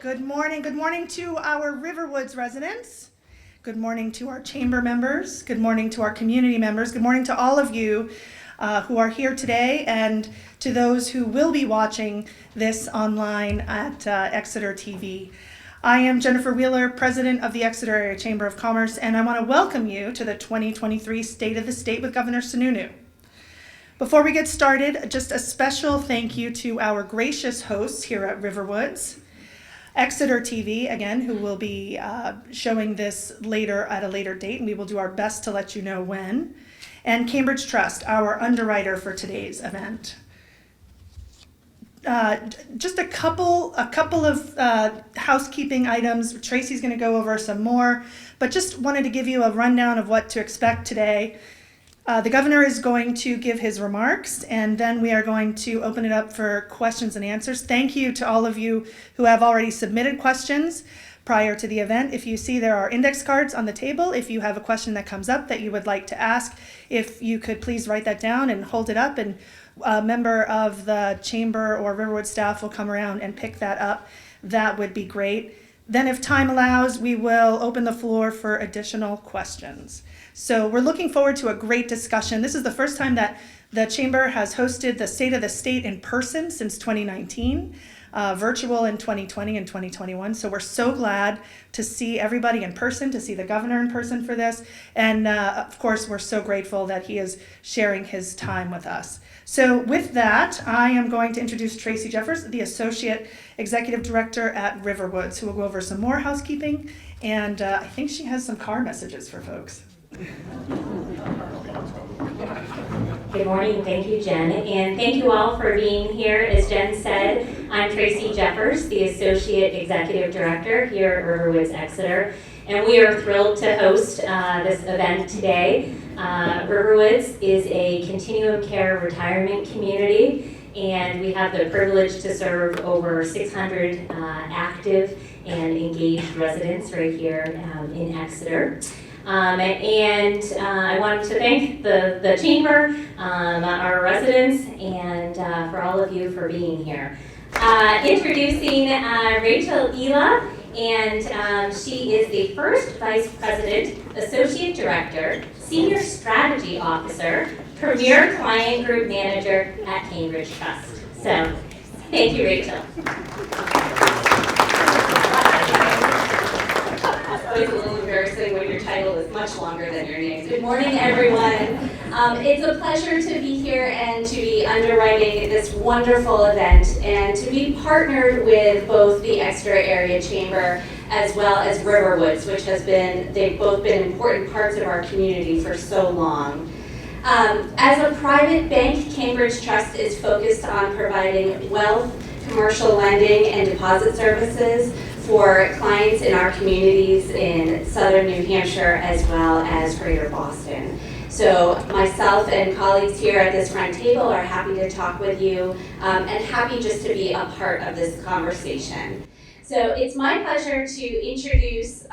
Good morning. Good morning to our Riverwoods residents. Good morning to our chamber members. Good morning to our community members. Good morning to all of you who are here today and to those who will be watching this online at Exeter TV. I am Jennifer Wheeler, President of the Exeter Area Chamber of Commerce, and I want to welcome you to the 2023 State of the State with Governor Sununu. Before we get started, just a special thank you to our gracious hosts here at Riverwoods. Exeter TV, again, who will be showing this later at a later date, and we will do our best to let you know when. And Cambridge Trust, our underwriter for today's event. Just a couple of housekeeping items. Tracy's going to go over some more, but just wanted to give you a rundown of what to expect today. The governor is going to give his remarks, and then we are going to open it up for questions and answers. Thank you to all of you who have already submitted questions prior to the event. If you see, there are index cards on the table. If you have a question that comes up that you would like to ask, if you could please write that down and hold it up, and a member of the chamber or Riverwood staff will come around and pick that up. That would be great. Then if time allows, we will open the floor for additional questions. So we're looking forward to a great discussion. This is the first time that the Chamber has hosted the State of the State in person since 2019, virtual in 2020 and 2021. So we're so glad to see everybody in person, to see the governor in person for this. And of course, we're so grateful that he is sharing his time with us. So with that, I am going to introduce Tracy Jeffers, the Associate Executive Director at Riverwoods, who will go over some more housekeeping. And I think she has some car messages for folks. Good morning, thank you, Jen, and thank you all for being here. As Jen said, I'm Tracy Jeffers, the Associate Executive Director here at Riverwoods Exeter, and we are thrilled to host this event today. Riverwoods is a continuum care retirement community, and we have the privilege to serve over 600 active and engaged residents right here in Exeter. I wanted to thank the Chamber, our residents, and for all of you for being here. Introducing Rachel Ela, and she is the first Vice President, Associate Director, Senior Strategy Officer, Premier Client Group Manager at Cambridge Trust. So, thank you, Rachel. It's a little embarrassing when your title is much longer than your name. Good morning, everyone. It's a pleasure to be here and to be underwriting this wonderful event and to be partnered with both the Exeter Area Chamber as well as Riverwoods, which they've both been important parts of our community for so long. As a private bank, Cambridge Trust is focused on providing wealth, commercial lending, and deposit services for clients in our communities in southern New Hampshire as well as greater Boston. So myself and colleagues here at this front table are happy to talk with you and happy just to be a part of this conversation. So it's my pleasure to introduce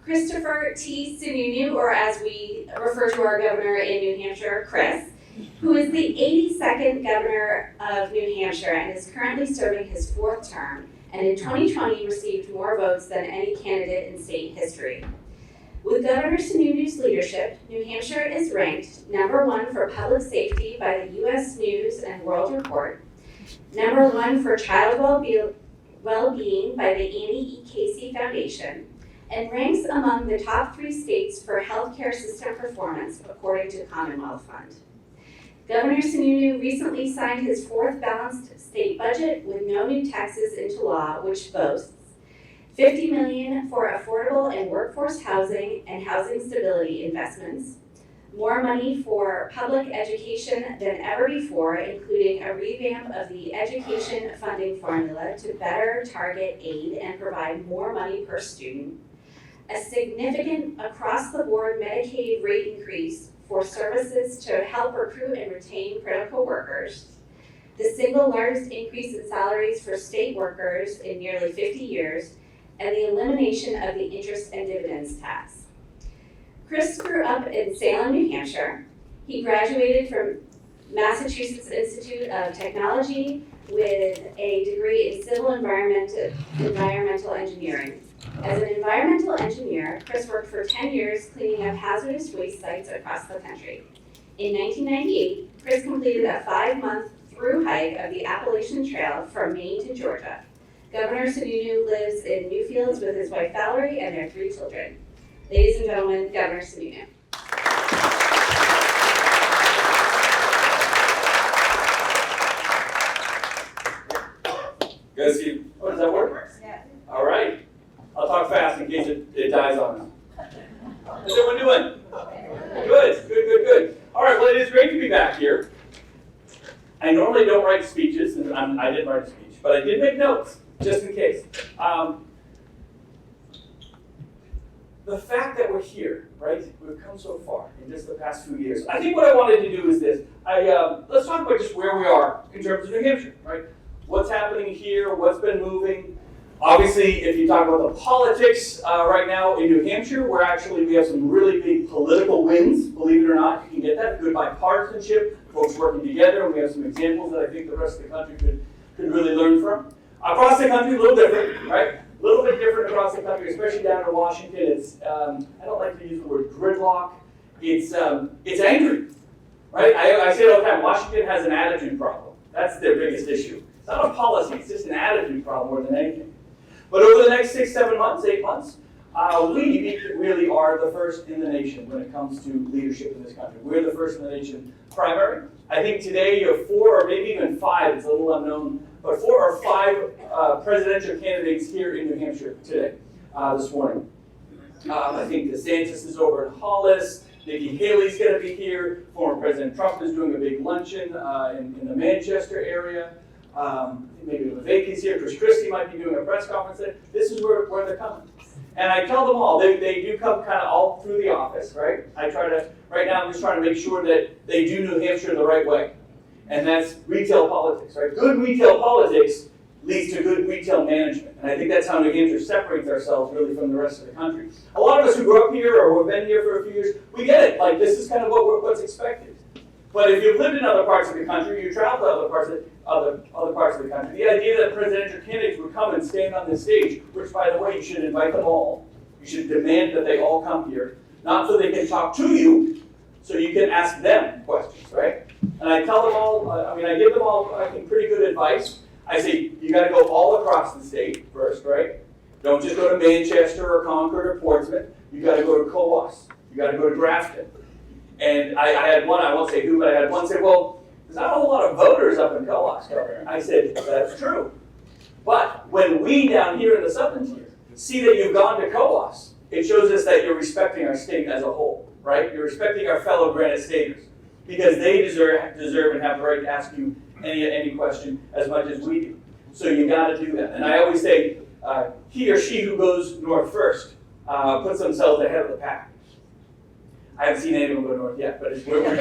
Christopher T. Sununu, or as we refer to our governor in New Hampshire, Chris, who is the 82nd governor of New Hampshire and is currently serving his 4th term, and in 2020 received more votes than any candidate in state history. With Governor Sununu's leadership, New Hampshire is ranked number 1 for public safety by the U.S. News and World Report, number 1 for child well-being by the Annie E. Casey Foundation, and ranks among the top 3 states for healthcare system performance according to Commonwealth Fund. Governor Sununu recently signed his 4th balanced state budget with no new taxes into law, which boasts $50 million for affordable and workforce housing and housing stability investments, more money for public education than ever before, including a revamp of the education funding formula to better target aid and provide more money per student, a significant across-the-board Medicaid rate increase for services to help recruit and retain critical workers, the single largest increase in salaries for state workers in nearly 50 years, and the elimination of the interest and dividends tax. Chris grew up in Salem, New Hampshire. He graduated from Massachusetts Institute of Technology with a degree in civil environmental engineering. As an environmental engineer, Chris worked for 10 years cleaning up hazardous waste sites across the country. In 1998, Chris completed a 5-month through hike of the Appalachian Trail from Maine to Georgia. Governor Sununu lives in Newfields with his wife Valerie and their 3 children. Ladies and gentlemen, Governor Sununu. Good to see you. Oh, does that work? Yeah. All right. I'll talk fast in case it dies on us. How's everyone doing? Good. All right, well, it is great to be back here. I normally don't write speeches, and I didn't write a speech, but I did make notes, just in case. The fact that we're here, right? We've come so far in just the past few years. I think what I wanted to do is this. Let's talk about just where we are in terms of New Hampshire, right? What's happening here, what's been moving. Obviously, if you talk about the politics right now in New Hampshire, we have some really big political wins, believe it or not. You can get that, good bipartisanship, folks working together, and we have some examples that I think the rest of the country could really learn from. Across the country, a little different, right? A little bit different across the country, especially down in Washington. It's, I don't like to use the word gridlock. It's angry, right? I say it all the time, Washington has an attitude problem. That's their biggest issue. It's not a policy, it's just an attitude problem more than anything. But over the next 6, 7 months, 8 months, we really are the first in the nation when it comes to leadership in this country. We're the first in the nation primary. I think today you have 4 or maybe even 5, it's a little unknown, but 4 or 5 presidential candidates here in New Hampshire today, this morning. I think DeSantis is over in Hollis. Nikki Haley's going to be here. Former President Trump is doing a big luncheon in the Manchester area. I think maybe Vivek's here. Chris Christie might be doing a press conference there. This is where they're coming. And I tell them all, they do come kind of all through the office, right? Right now I'm just trying to make sure that they do New Hampshire the right way. And that's retail politics, right? Good retail politics leads to good retail management. And I think that's how New Hampshire separates ourselves really from the rest of the country. A lot of us who grew up here or who have been here for a few years, we get it. Like, this is kind of what's expected. But if you've lived in other parts of the country, you travel to other parts of the country, the idea that presidential candidates would come and stand on this stage, which, by the way, you should invite them all. You should demand that they all come here, not so they can talk to you, so you can ask them questions, right? And I tell them all, I give them all, I think, pretty good advice. I say, you got to go all across the state first, right? Don't just go to Manchester or Concord or Portsmouth. You got to go to Coos. You got to go to Grafton. And I had one, I won't say who, but I had one say, well, there's not a whole lot of voters up in Coos, Governor. I said, that's true. But when we down here in the southern tier see that you've gone to Coos, it shows us that you're respecting our state as a whole, right? You're respecting our fellow Granite Staters because they deserve and have the right to ask you any question as much as we do. So you got to do that. And I always say, he or she who goes north first puts themselves ahead of the pack. I haven't seen anyone go north yet, but we're just going.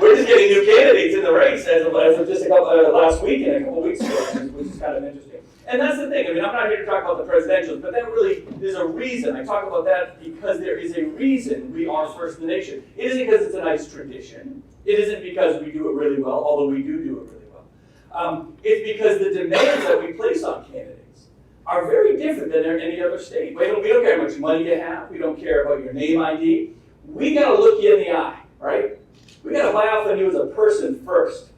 We're just getting new candidates in the race as of just last week and a couple weeks ago, which is kind of interesting. And that's the thing. I'm not here to talk about the presidentials, but that really is a reason. I talk about that because there is a reason we are first in the nation. It isn't because it's a nice tradition. It isn't because we do it really well, although we do it really well. It's because the demands that we place on candidates are very different than any other state. We don't care how much money you have. We don't care about your name ID. We got to look you in the eye, right? We got to buy off on you as a person first.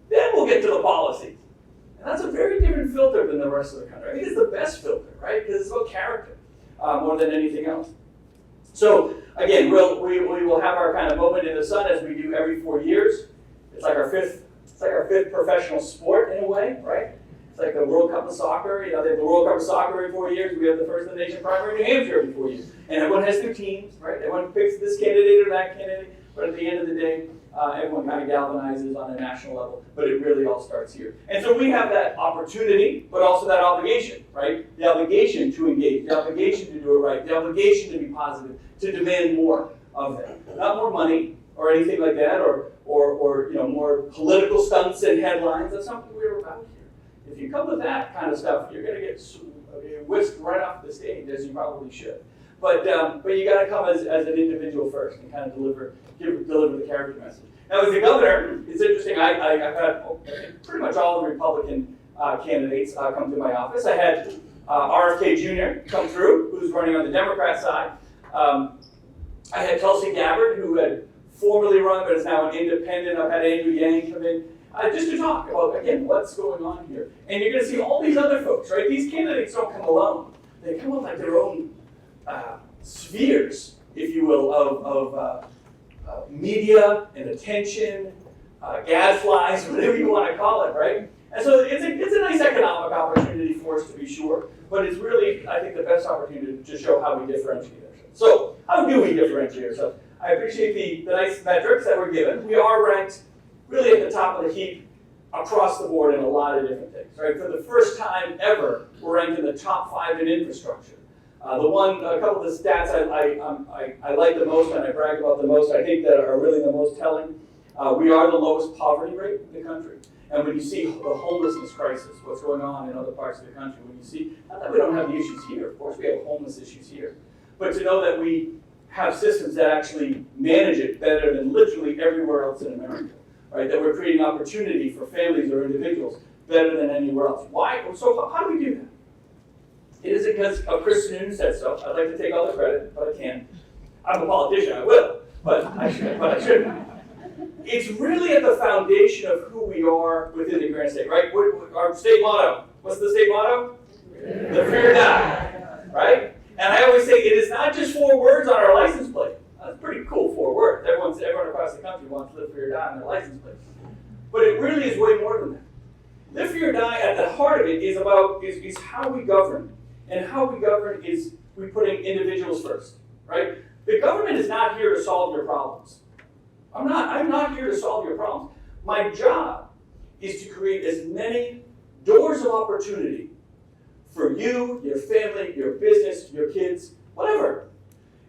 Then we'll get to the policies. And that's a very different filter than the rest of the country. I think it's the best filter, right? Because it's about character more than anything else. So again, we will have our kind of moment in the sun as we do every 4 years. It's like our fifth professional sport in a way, right? It's like the World Cup of Soccer. They have the World Cup of Soccer every 4 years. We have the first in the nation primary in New Hampshire every 4 years. And everyone has their teams, right? Everyone picks this candidate or that candidate. But at the end of the day, everyone kind of galvanizes on a national level. But it really all starts here. And so we have that opportunity, but also that obligation, right? The obligation to engage, the obligation to do it right, the obligation to be positive, to demand more of them. Not more money or anything like that, or more political stunts and headlines. That's not what we're about here. If you come with that kind of stuff, you're going to get whisked right off the stage, as you probably should. But you got to come as an individual first and kind of deliver the character message. Now, as the governor, it's interesting, I've had pretty much all the Republican candidates come to my office. I had RFK Jr. come through, who's running on the Democrat side. I had Tulsi Gabbard, who had formerly run but is now an independent. I've had Andrew Yang come in just to talk about, again, what's going on here. And you're going to see all these other folks, right? These candidates don't come alone. They come with like their own spheres, if you will, of media and attention, gadflies, whatever you want to call it, right? And so it's a nice economic opportunity for us to be sure, but it's really, I think, the best opportunity to show how we differentiate ourselves. So, how do we differentiate ourselves? I appreciate the nice metrics that we're given. We are ranked really at the top of the heap across the board in a lot of different things, right? For the first time ever, we're ranked in the top 5 in infrastructure. A couple of the stats I like the most and I brag about the most, I think that are really the most telling. We are the lowest poverty rate in the country. And when you see the homelessness crisis, what's going on in other parts of the country, when you see, not that we don't have the issues here, of course we have homeless issues here, but to know that we have systems that actually manage it better than literally everywhere else in America, right? That we're creating opportunity for families or individuals better than anywhere else. Why? So how do we do that? It isn't because Chris Sununu said so. I'd like to take all the credit, but I can't. I'm a politician, I will, but I shouldn't. It's really at the foundation of who we are within the grand state, right? Our state motto, what's the state motto? Live free or die, right? And I always say it is not just 4 words on our license plate. That's pretty cool, 4 words. Everyone across the country wants to live free or die on their license plate. But it really is way more than that. Live free or die, at the heart of it, is how we govern. And how we govern is we putting individuals first, right? The government is not here to solve your problems. I'm not here to solve your problems. My job is to create as many doors of opportunity for you, your family, your business, your kids, whatever.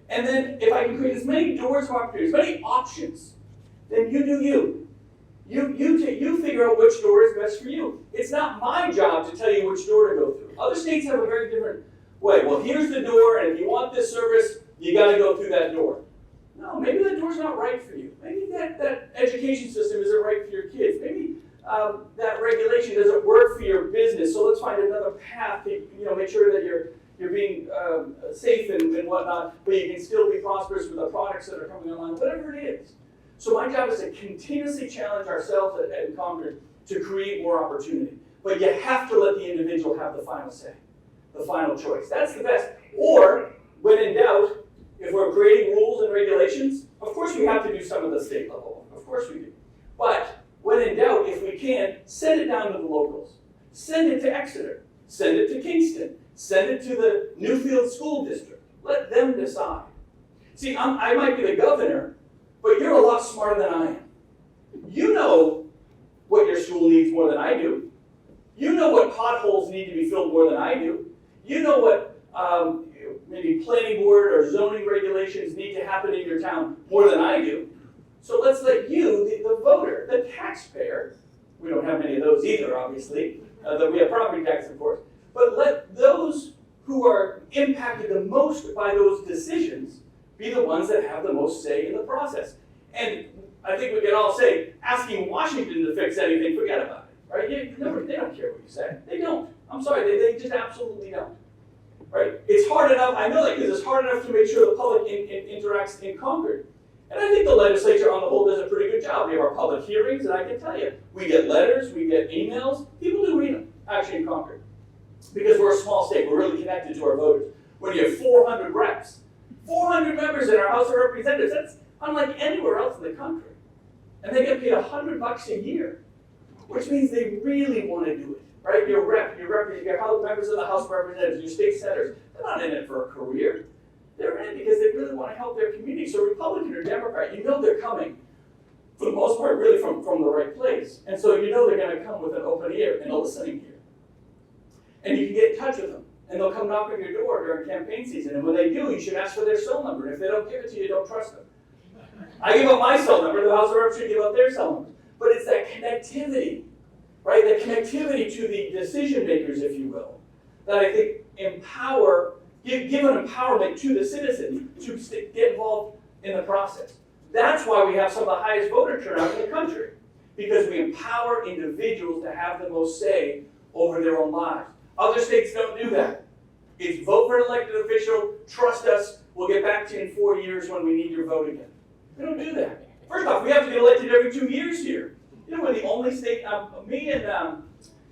And then if I can create as many doors of opportunity, as many options, then you do you. You figure out which door is best for you. It's not my job to tell you which door to go through. Other states have a very different way. Well, here's the door, and if you want this service, you got to go through that door. No, maybe that door's not right for you. Maybe that education system isn't right for your kids. Maybe that regulation doesn't work for your business. So let's find another path to make sure that you're being safe and whatnot, but you can still be prosperous with the products that are coming online, whatever it is. So my job is to continuously challenge ourselves at Concord to create more opportunity. But you have to let the individual have the final say, the final choice. That's the best. Or, when in doubt, if we're creating rules and regulations, of course we have to do some of the state level. Of course we do. But when in doubt, if we can, send it down to the locals. Send it to Exeter. Send it to Kingston. Send it to the Newfield School District. Let them decide. See, I might be the governor, but you're a lot smarter than I am. You know what your school needs more than I do. You know what potholes need to be filled more than I do. You know what maybe planning board or zoning regulations need to happen in your town more than I do. So let's let you, the voter, the taxpayer, we don't have many of those either, obviously, we have property tax, of course, but let those who are impacted the most by those decisions be the ones that have the most say in the process. And I think we can all say, asking Washington to fix anything, forget about it, right? They don't care what you say. They don't. I'm sorry, they just absolutely don't. Right? It's hard enough, I know that because it's hard enough to make sure the public interacts in Concord. And I think the legislature on the whole does a pretty good job. We have our public hearings, and I can tell you, we get letters, we get emails. People do read them, actually, in Concord. Because we're a small state, we're really connected to our voters. When you have 400 reps, 400 members in our House of Representatives, that's unlike anywhere else in the country. And they get paid $100 a year, which means they really want to do it. Right? Your members of the House of Representatives, your state senators, they're not in it for a career. They're in it because they really want to help their community. So Republican or Democrat, you know they're coming, for the most part, really from the right place. And so you know they're going to come with an open ear and a listening ear. And you can get in touch with them. And they'll come knock on your door during campaign season. And when they do, you should ask for their cell number. And if they don't give it to you, don't trust them. I give up my cell number, the House of Representatives give up their cell number. But it's that connectivity. Right, the connectivity to the decision makers, if you will, that I think give an empowerment to the citizen to get involved in the process. That's why we have some of the highest voter turnout in the country, because we empower individuals to have the most say over their own lives. Other states don't do that. It's vote for an elected official, trust us, we'll get back to you in 4 years when we need your vote again. We don't do that. First off, we have to get elected every 2 years here. You know, we're the only state, me and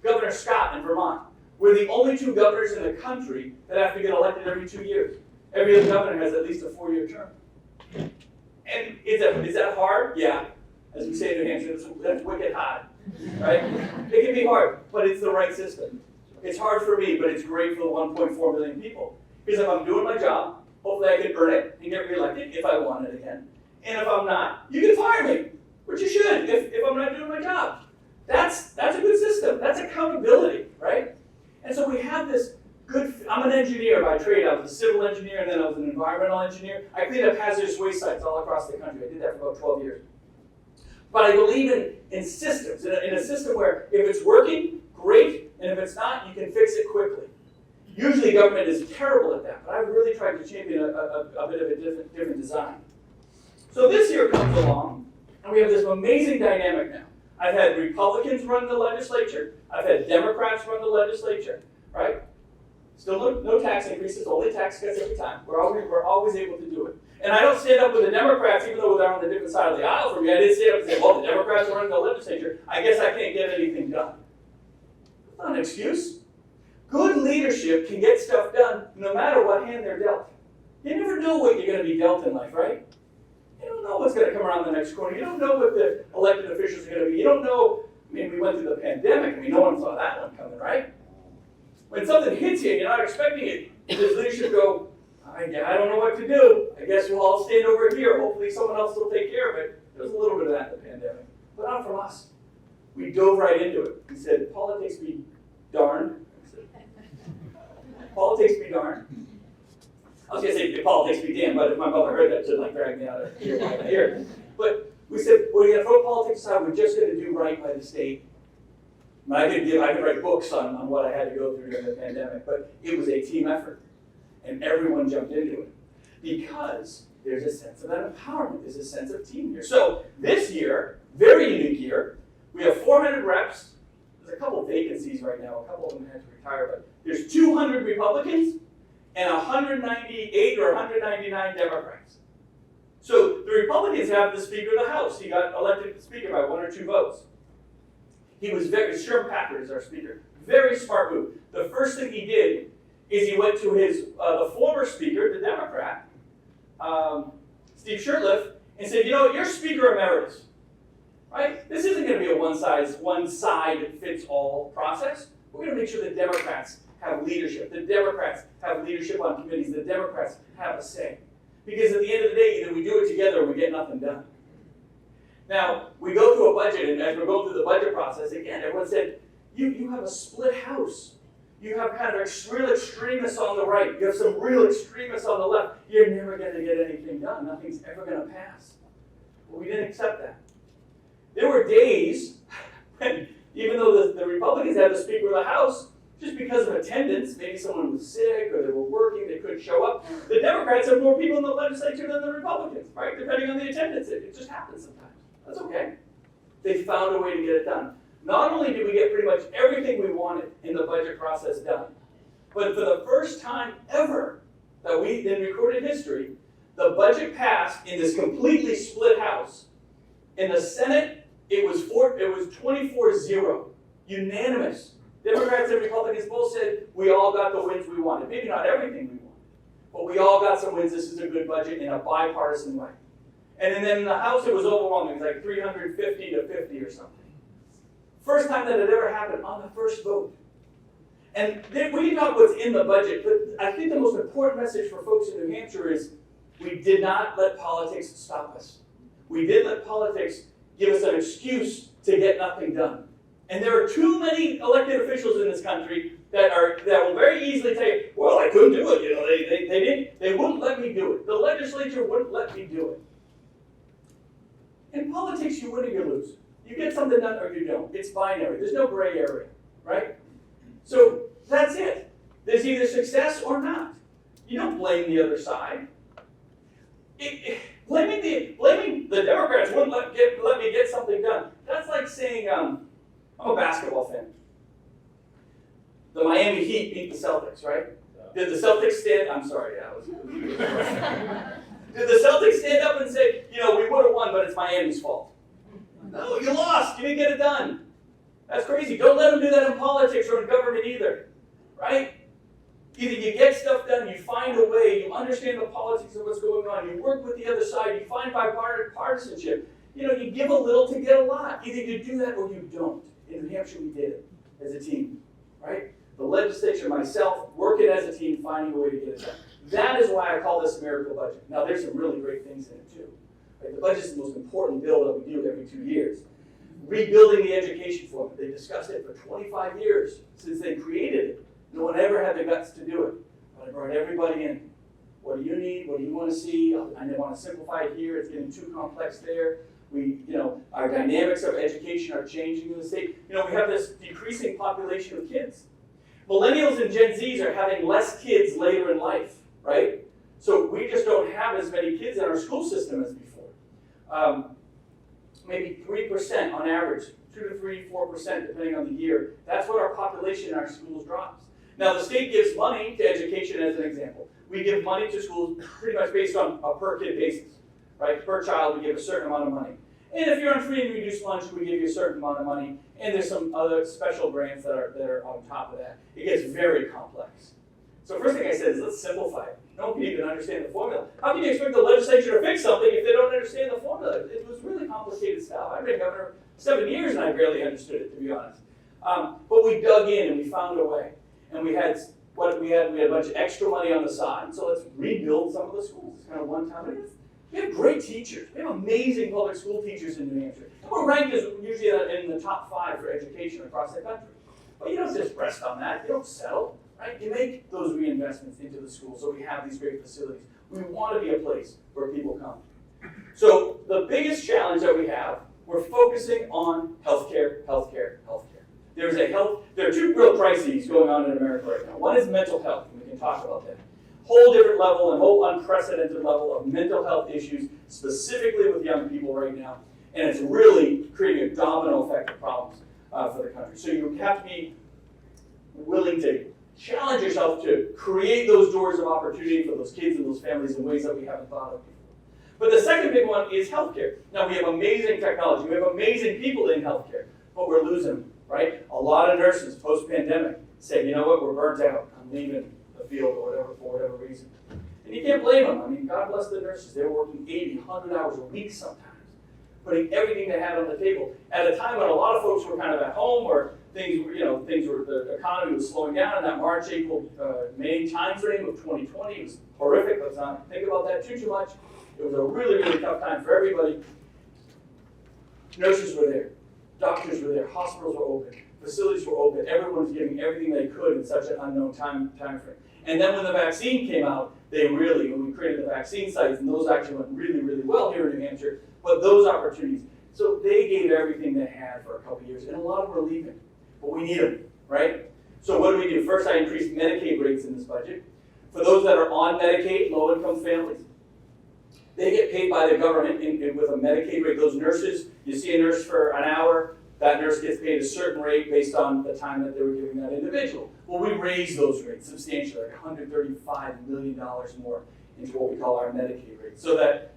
Governor Scott in Vermont, we're the only 2 governors in the country that have to get elected every 2 years. Every other governor has at least a 4-year term. And is that hard? Yeah. As we say in New Hampshire, that's wicked hard, right? It can be hard, but it's the right system. It's hard for me, but it's great for the 1.4 million people. Because if I'm doing my job, hopefully I can earn it and get reelected if I want it again. And if I'm not, you can fire me, which you should if I'm not doing my job. That's a good system. That's accountability, right? And so we have this good, I'm an engineer by trade. I was a civil engineer and then I was an environmental engineer. I cleaned up hazardous waste sites all across the country. I did that for about 12 years. But I believe in systems, in a system where if it's working, great, and if it's not, you can fix it quickly. Usually government is terrible at that, but I've really tried to champion a bit of a different design. So this year comes along, and we have this amazing dynamic now. I've had Republicans run the legislature. I've had Democrats run the legislature, right? Still no tax increases, only tax cuts every time. We're always able to do it. And I don't stand up with the Democrats, even though they're on the different side of the aisle from me. I didn't stand up and say, well, the Democrats are running the legislature. I guess I can't get anything done. That's not an excuse. Good leadership can get stuff done no matter what hand they're dealt. You never know what you're going to be dealt in life, right? You don't know what's going to come around the next corner. You don't know what the elected officials are going to be. You don't know. I mean, we went through the pandemic. I mean, no one saw that one coming, right? When something hits you and you're not expecting it, does leadership go, I don't know what to do. I guess we'll all stand over here. Hopefully someone else will take care of it. There was a little bit of that in the pandemic, but not from us. We dove right into it. We said, politics be darned. Politics be darned. I was going to say politics be damned, but if my mother heard that, she'd like drag me out of here by my ear. But we said, we're going to throw politics aside. We're just going to do right by the state. I could write books on what I had to go through during the pandemic, but it was a team effort. And everyone jumped into it. Because there's a sense of empowerment. There's a sense of team here. So this year, very unique year, we have 400 reps. There's a couple of vacancies right now. A couple of them had to retire, but there's 200 Republicans and 198 or 199 Democrats. So the Republicans have the Speaker of the House. He got elected Speaker by 1 or 2 votes. He was Sherm Packard is our Speaker. Very smart move. The first thing he did is he went to the former Speaker, the Democrat, Steve Shurtleff, and said, you know, you're Speaker Emeritus, right? This isn't going to be a one-size-fits-all process. We're going to make sure the Democrats have leadership. The Democrats have leadership on committees. The Democrats have a say. Because at the end of the day, either we do it together or we get nothing done. Now, we go through a budget, and as we're going through the budget process, again, everyone said, you have a split house. You have kind of real extremists on the right. You have some real extremists on the left. You're never going to get anything done. Nothing's ever going to pass. Well, we didn't accept that. There were days when, even though the Republicans had the Speaker of the House, just because of attendance, maybe someone was sick or they were working, they couldn't show up, the Democrats have more people in the legislature than the Republicans, right? Depending on the attendance. It just happens sometimes. That's okay. They found a way to get it done. Not only did we get pretty much everything we wanted in the budget process done, but for the first time ever that in recorded history, the budget passed in this completely split House. In the Senate, it was 24-0, unanimous. Democrats and Republicans both said we all got the wins we wanted. Maybe not everything we wanted, but we all got some wins. This is a good budget in a bipartisan way. And then in the House, it was overwhelming. It was like 350 to 50 or something. First time that had ever happened on the first vote. And we can talk what's in the budget, but I think the most important message for folks in New Hampshire is we did not let politics stop us. We did let politics give us an excuse to get nothing done. And there are too many elected officials in this country that will very easily tell you, well, I couldn't do it. You know, they wouldn't let me do it. The legislature wouldn't let me do it. In politics, you win or you lose. You get something done or you don't. It's binary. There's no gray area, right? So that's it. There's either success or not. You don't blame the other side. Blaming the Democrats wouldn't let me get something done. That's like saying, I'm a basketball fan. The Miami Heat beat the Celtics, right? Did the Celtics stand? I'm sorry, yeah, Did the Celtics stand up and say, we would have won, but it's Miami's fault? No, you lost. You didn't get it done. That's crazy. Don't let them do that in politics or in government either, right? Either you get stuff done, you find a way, you understand the politics of what's going on, you work with the other side, you find bipartisanship. You give a little to get a lot. Either you do that or you don't. In New Hampshire, we did it as a team, right? The legislature, myself, working as a team, finding a way to get it done. That is why I call this a miracle budget. Now, there's some really great things in it, too. Right? The budget is the most important bill that we do every 2 years. Rebuilding the education formula. They discussed it for 25 years since they created it. No one ever had the guts to do it. But I brought everybody in. What do you need? What do you want to see? I want to simplify it here. It's getting too complex there. Our dynamics of education are changing in the state. We have this decreasing population of kids. Millennials and Gen Zs are having less kids later in life, right? So we just don't have as many kids in our school system as before. Maybe 3% on average, 2 to 3, 4% depending on the year. That's what our population in our schools drops. Now the state gives money to education as an example. We give money to schools pretty much based on a per kid basis, right? Per child we give a certain amount of money. And if you're on free and reduced lunch, we give you a certain amount of money. And there's some other special grants that are on top of that. It gets very complex. So first thing I said is let's simplify it. No one can even understand the formula. How can you expect the legislature to fix something if they don't understand the formula? It was really complicated stuff. I've been governor 7 years and I barely understood it, to be honest. But we dug in and we found a way. And we had a bunch of extra money on the side. So let's rebuild some of the schools. It's kind of one time. We have great teachers. We have amazing public school teachers in New Hampshire. And we're ranked as usually in the top 5 for education across the country. But you don't just rest on that. You don't settle, right? You make those reinvestments into the school so we have these great facilities. We want to be a place where people come. So the biggest challenge that we have, we're focusing on healthcare, healthcare, healthcare. There are 2 real crises going on in America right now. One is mental health, and we can talk about that. Whole different level and whole unprecedented level of mental health issues, specifically with young people right now. And it's really creating a domino effect of problems for the country. So you have to be willing to challenge yourself to create those doors of opportunity for those kids and those families in ways that we haven't thought of before. But the second big one is healthcare. Now we have amazing technology, we have amazing people in healthcare, but we're losing them, right? A lot of nurses post-pandemic say, you know what, we're burnt out, I'm leaving the field or whatever for whatever reason. And you can't blame them. I mean, God bless the nurses. They were working 80, 100 hours a week sometimes, putting everything they had on the table at a time when a lot of folks were kind of at home or the economy was slowing down in that March, April, May time frame of 2020. It was horrific. Let's not think about that too much. It was a really, really tough time for everybody. Nurses were there. Doctors were there. Hospitals were open. Facilities were open. Everyone was giving everything they could in such an unknown time frame. And then when the vaccine came out, when we created the vaccine sites, and those actually went really, really well here in New Hampshire, but those opportunities. So they gave everything they had for a couple of years, and a lot of them are leaving. But we need them, right? So what do? First, I increased Medicaid rates in this budget. For those that are on Medicaid, low-income families, they get paid by the government with a Medicaid rate. Those nurses, you see a nurse for an hour, that nurse gets paid a certain rate based on the time that they were giving that individual. Well, we raised those rates substantially, like $135 million more into what we call our Medicaid rate, so that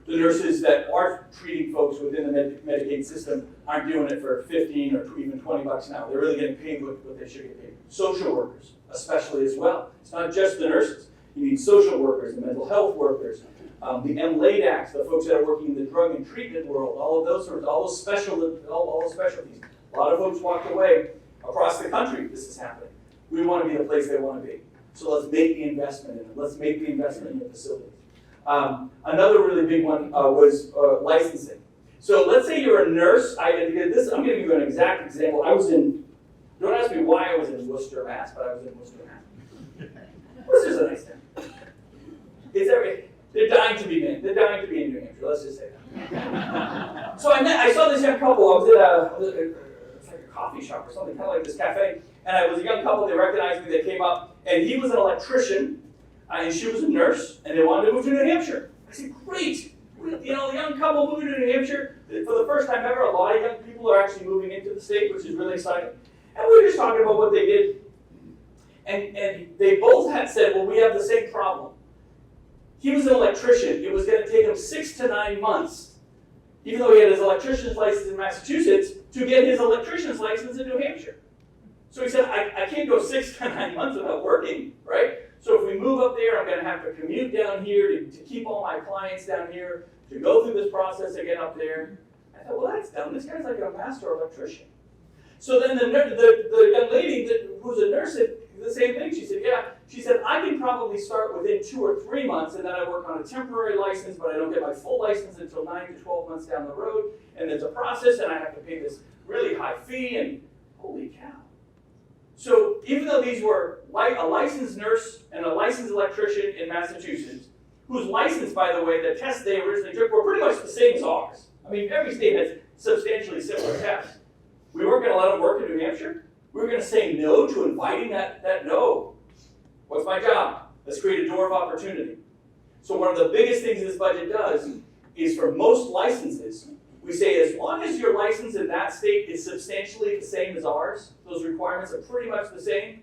the nurses that are treating folks within the Medicaid system aren't doing it for 15 or even 20 bucks an hour. They're really getting paid what they should get paid. Social workers, especially as well. It's not just the nurses. You need social workers, the mental health workers, the MLADACs, the folks that are working in the drug and treatment world, all of those sorts, all those specialties. A lot of folks walked away across the country. This is happening. We want to be the place they want to be. So let's make the investment in it. Let's make the investment in the facilities. Another really big one was licensing. So let's say you're a nurse. I'm going to give you an exact example. Don't ask me why I was in Worcester, Mass, but I was in Worcester, Mass. Worcester's a nice town. They're dying to be in. They're dying to be in New Hampshire. Let's just say that. So I saw this young couple. I was at it's like a coffee shop or something, kind of like this cafe. And I was a young couple. They recognized me. They came up, and he was an electrician, and she was a nurse, and they wanted to move to New Hampshire. I said, great. young couple moving to New Hampshire, for the first time ever, a lot of young people are actually moving into the state, which is really exciting. And we were just talking about what they did. And they both had said, well, we have the same problem. He was an electrician. It was going to take him 6 to 9 months, even though he had his electrician's license in Massachusetts, to get his electrician's license in New Hampshire. So he said, I can't go 6 to 9 months without working, right? So if we move up there, I'm going to have to commute down here to keep all my clients down here, to go through this process to get up there. I thought, well, that's dumb. This guy's like a master electrician. So then the young lady who's a nurse said the same thing. She said, yeah. She said, I can probably start within 2 or 3 months, and then I work on a temporary license, but I don't get my full license until 9 to 12 months down the road. And there's a process, and I have to pay this really high fee, and holy cow. So even though these were a licensed nurse and a licensed electrician in Massachusetts, whose license, by the way, the tests they originally took were pretty much the same as ours. I mean, every state has substantially similar tests. We weren't going to let them work in New Hampshire. We were going to say no to inviting that no. What's my job? Let's create a door of opportunity. So one of the biggest things this budget does is for most licenses, we say as long as your license in that state is substantially the same as ours, those requirements are pretty much the same,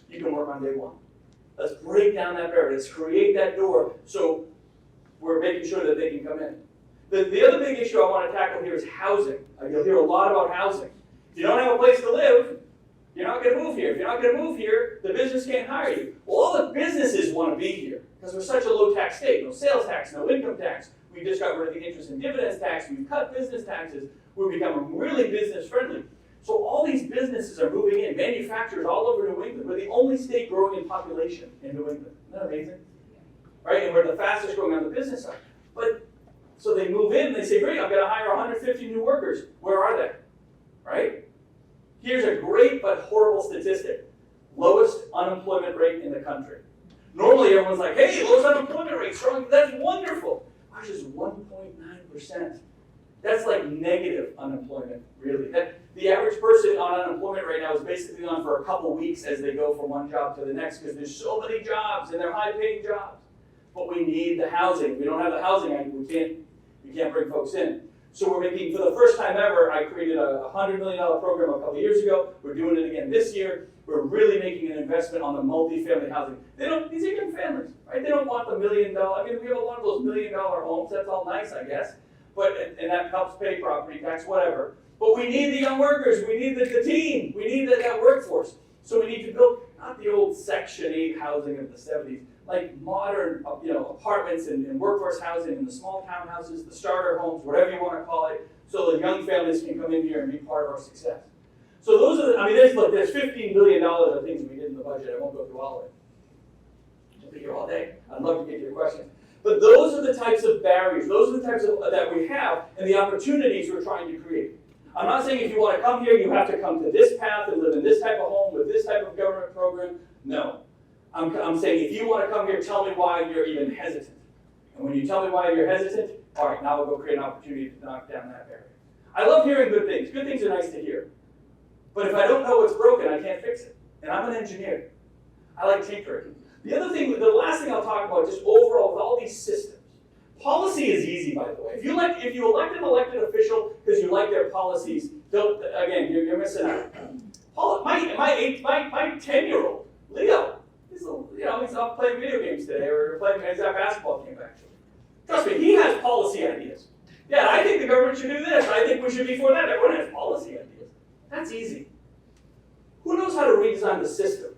you can work on day one. Let's break down that barrier. Let's create that door so we're making sure that they can come in. The other big issue I want to tackle here is housing. You'll hear a lot about housing. If you don't have a place to live, you're not going to move here. If you're not going to move here, the business can't hire you. Well, all the businesses want to be here because we're such a low tax state. No sales tax, no income tax. We just got rid of the interest and dividends tax. We've cut business taxes. We're becoming really business friendly. So all these businesses are moving in. Manufacturers all over New England. We're the only state growing in population in New England. Isn't that amazing? Right? And we're the fastest growing on the business side. But so they move in. They say, great, I'm going to hire 150 new workers. Where are they? Right? Here's a great but horrible statistic. Lowest unemployment rate in the country. Normally everyone's like, hey, lowest unemployment rate, strong. That's wonderful. Ours is 1.9%. That's like negative unemployment, really. The average person on unemployment right now is basically on for a couple weeks as they go from one job to the next because there's so many jobs and they're high-paying jobs. But we need the housing. If we don't have the housing, we can't bring folks in. So we're making, for the first time ever, I created a $100 million program a couple years ago. We're doing it again this year. We're really making an investment on the multi-family housing. These are young families, right? They don't want the $1 million. I mean, we have a lot of those $1 million homes. That's all nice, I guess. And that helps pay property tax, whatever. But we need the young workers. We need the team. We need that workforce. So we need to build not the old Section 8 housing of the 70s, like modern, apartments and workforce housing and the small townhouses, the starter homes, whatever you want to call it, so the young families can come in here and be part of our success. So those are there's $15 billion of things we did in the budget. I won't go through all of it. I'll be here all day. I'd love to get your questions. But those are the types of barriers, those are the types of that we have and the opportunities we're trying to create. I'm not saying if you want to come here, you have to come to this path and live in this type of home with this type of government program. No. I'm saying if you want to come here, tell me why you're even hesitant. And when you tell me why you're hesitant, all right, now we'll go create an opportunity to knock down that barrier. I love hearing good things. Good things are nice to hear. But if I don't know what's broken, I can't fix it. And I'm an engineer. I like tinkering. The last thing I'll talk about, just overall with all these systems. Policy is easy, by the way. If you elect an elected official because you like their policies, you're missing out. My 10-year-old, Leo, he's off playing video games today, or playing his basketball game, actually. Trust me, he has policy ideas. Yeah, I think the government should do this. I think we should be for that. Everyone has policy ideas. That's easy. Who knows how to redesign the system?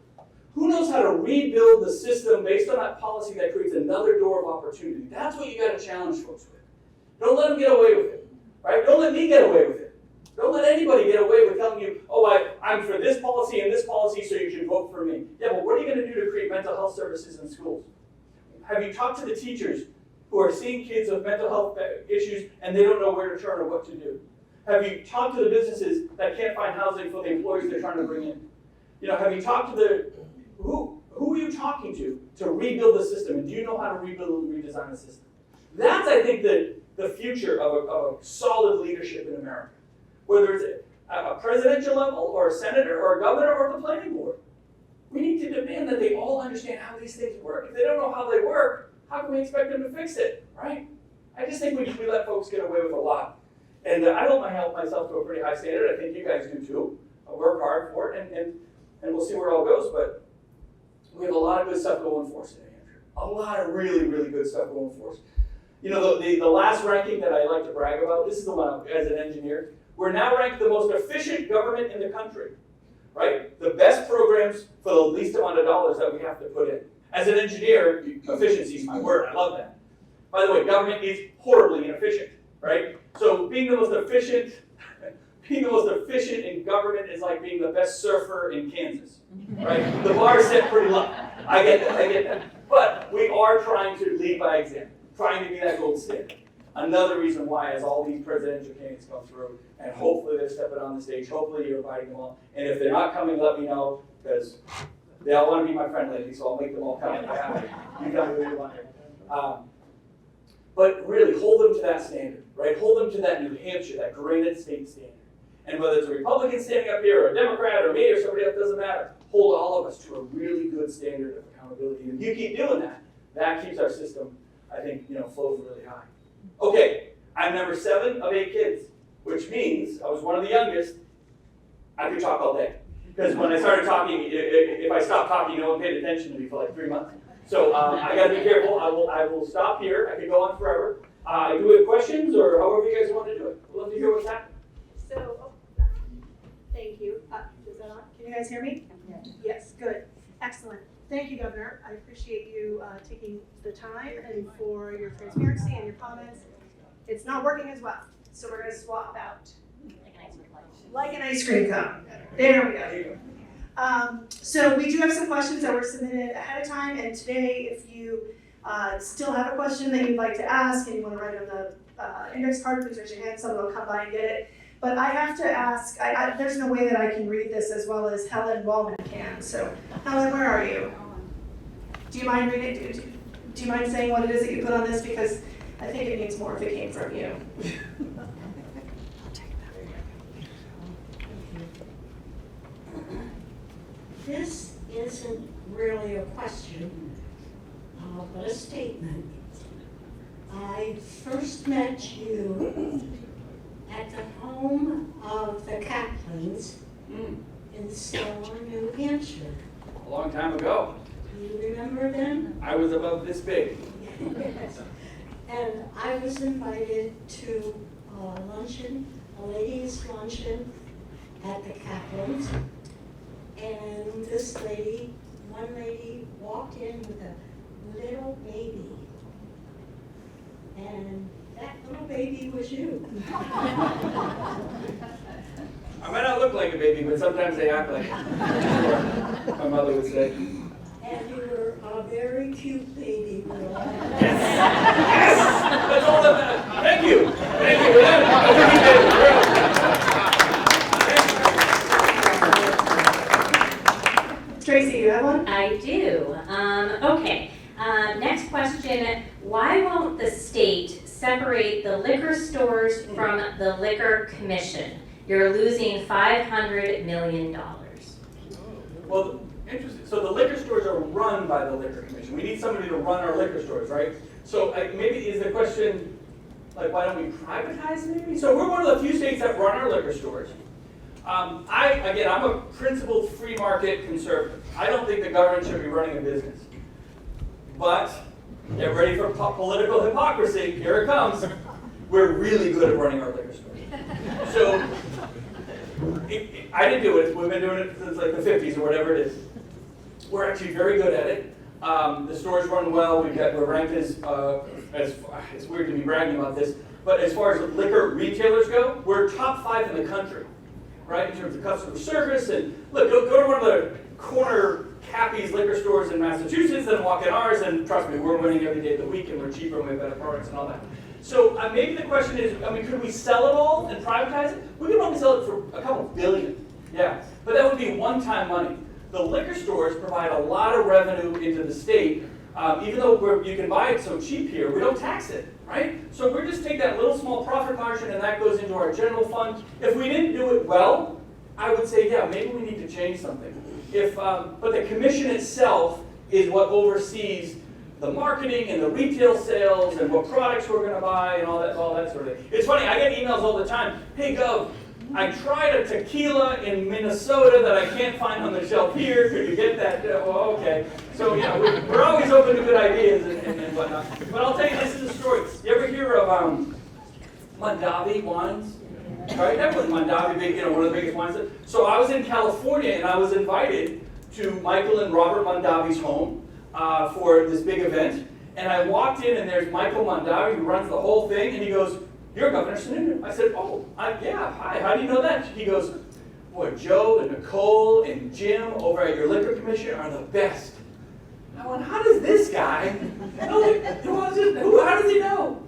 Who knows how to rebuild the system based on that policy that creates another door of opportunity? That's what you got to challenge folks with. Don't let them get away with it, right? Don't let me get away with it. Don't let anybody get away with telling you, oh, I'm for this policy and this policy, so you should vote for me. Yeah, but what are you going to do to create mental health services in schools? Have you talked to the teachers who are seeing kids with mental health issues and they don't know where to turn or what to do? Have you talked to the businesses that can't find housing for the employees they're trying to bring in? Have you talked to who are you talking to rebuild the system? And do you know how to rebuild and redesign the system? That's, I think, the future of a solid leadership in America. Whether it's a presidential level or a senator or a governor or the planning board. We need to demand that they all understand how these things work. If they don't know how they work, how can we expect them to fix it, right? I just think we let folks get away with a lot. And I hold myself to a pretty high standard. I think you guys do too. I work hard for it, and we'll see where it all goes. But we have a lot of good stuff going for us in New Hampshire. A lot of really, really good stuff going for us. You know, the last ranking that I like to brag about, this is the one as an engineer. We're now ranked the most efficient government in the country, right? The best programs for the least amount of dollars that we have to put in. As an engineer, efficiency is my word. I love that. By the way, government is horribly inefficient, right? So being the most efficient in government is like being the best surfer in Kansas, right? The bar is set pretty low. I get that. But we are trying to lead by example, trying to be that gold standard. Another reason why, as all these presidential candidates come through, and hopefully they're stepping on the stage, hopefully you're inviting them all. And if they're not coming, let me know, because they all want to be my friend lately, so I'll make them all come if I have to. You tell me who you want. But really, hold them to that standard, right? Hold them to that New Hampshire, that graded state standard. And whether it's a Republican standing up here, or a Democrat, or me, or somebody else, doesn't matter. Hold all of us to a really good standard of accountability. And if you keep doing that, that keeps our system, I think, floating really high. Okay, I'm number 7 of 8 kids, which means I was one of the youngest. I could talk all day. Because when I started talking, if I stopped talking, no one paid attention to me for like 3 months. So I got to be careful. I will stop here. I could go on forever. Do we have questions, or however you guys want to do it? We'd love to hear what's happening. So, thank you. Is that on? Can you guys hear me? Yeah. Yes, good. Excellent. Thank you, Governor. I appreciate you taking the time and for your transparency and your comments. It's not working as well, so we're going to swap out. Like an ice cream cone. There we go. So we do have some questions that were submitted ahead of time, and today, if you still have a question that you'd like to ask and you want to write it on the index card, please raise your hand. Someone will come by and get it. But I have to ask, there's no way that I can read this as well as Helen Wallman can. So, Helen, where are you? Do you mind reading? Do you mind saying what it is that you put on this? Because I think it means more if it came from you. This isn't really a question, but a statement. I first met you at the home of the Caplins in Stellar, New Hampshire. A long time ago. Do you remember them? I was about this big. Yes. And I was invited to luncheon, a ladies' luncheon at the Caplins. And this lady, one lady, walked in with a little baby. And that little baby was you. I might not look like a baby, but sometimes they act like it. My mother would say. And you were a very cute baby girl. Yes! Yes! That's all that matters. Thank you. Thank you for that. Tracy, you have one? I do. Okay. Next question. Why won't the state separate the liquor stores from the liquor commission? You're losing $500 million. Well, interesting. So the liquor stores are run by the liquor commission. We need somebody to run our liquor stores, right? So maybe is the question, like, why don't we privatize maybe? So we're one of the few states that run our liquor stores. I'm a principled free market conservative. I don't think the government should be running a business. But get ready for political hypocrisy. Here it comes. We're really good at running our liquor stores. So I didn't do it. We've been doing it since like the 50s or whatever it is. We're actually very good at it. The stores run well. We're ranked as it's weird to be bragging about this, but as far as liquor retailers go, we're top 5 in the country, right, in terms of customer service. And look, go to one of the corner Cappy's liquor stores in Massachusetts, then walk in ours, and trust me, we're winning every day of the week, and we're cheaper, and we have better products and all that. So maybe the question is, could we sell it all and privatize it? We could probably sell it for a couple billion, yeah, but that would be one-time money. The liquor stores provide a lot of revenue into the state. Even though you can buy it so cheap here, we don't tax it, right? So we just take that little small profit margin and that goes into our general fund. If we didn't do it well, I would say, yeah, maybe we need to change something. But the commission itself is what oversees the marketing and the retail sales and what products we're going to buy and all that sort of thing. It's funny, I get emails all the time. Hey, Gov, I tried a tequila in Minnesota that I can't find on the shelf here. Could you get that? Well, okay. So, you know, we're always open to good ideas and whatnot. But I'll tell you, this is a story. You ever hear of Mondavi wines? Right? Everyone's Mondavi, big, you know, one of the biggest wines. So I was in California and I was invited to Michael and Robert Mondavi's home for this big event. And I walked in and there's Michael Mondavi who runs the whole thing and he goes, "You're Governor Sununu." I said, "Oh, yeah, hi, how do you know that?" He goes, "Boy, Joe and Nicole and Jim over at your liquor commission are the best." I went, "How does this guy know? How does he know?"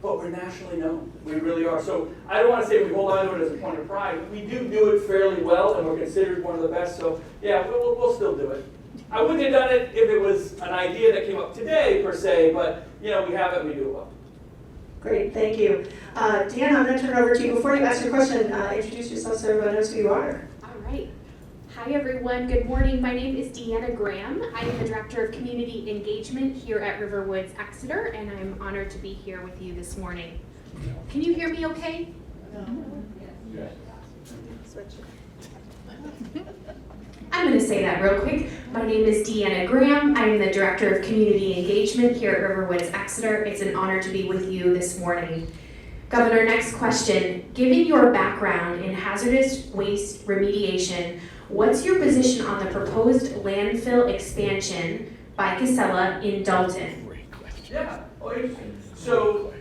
But we're nationally known. We really are. So I don't want to say we hold on to it as a point of pride. We do it fairly well, and we're considered one of the best. So yeah, we'll still do it. I wouldn't have done it if it was an idea that came up today, per se, but you know, we have it and we do it well. Great, thank you. Deanna, I'm going to turn it over to you. Before you ask your question, introduce yourself so everyone knows who you are. All right. Hi, everyone. Good morning. My name is Deanna Graham. I am the Director of Community Engagement here at Riverwoods, Exeter, and I'm honored to be here with you this morning. Can you hear me okay? Yes. I'm going to say that real quick. My name is Deanna Graham. I am the Director of Community Engagement here at Riverwoods, Exeter. It's an honor to be with you this morning. Governor, next question. Given your background in hazardous waste remediation, what's your position on the proposed landfill expansion by Casella in Dalton? Yeah. Oh, interesting. So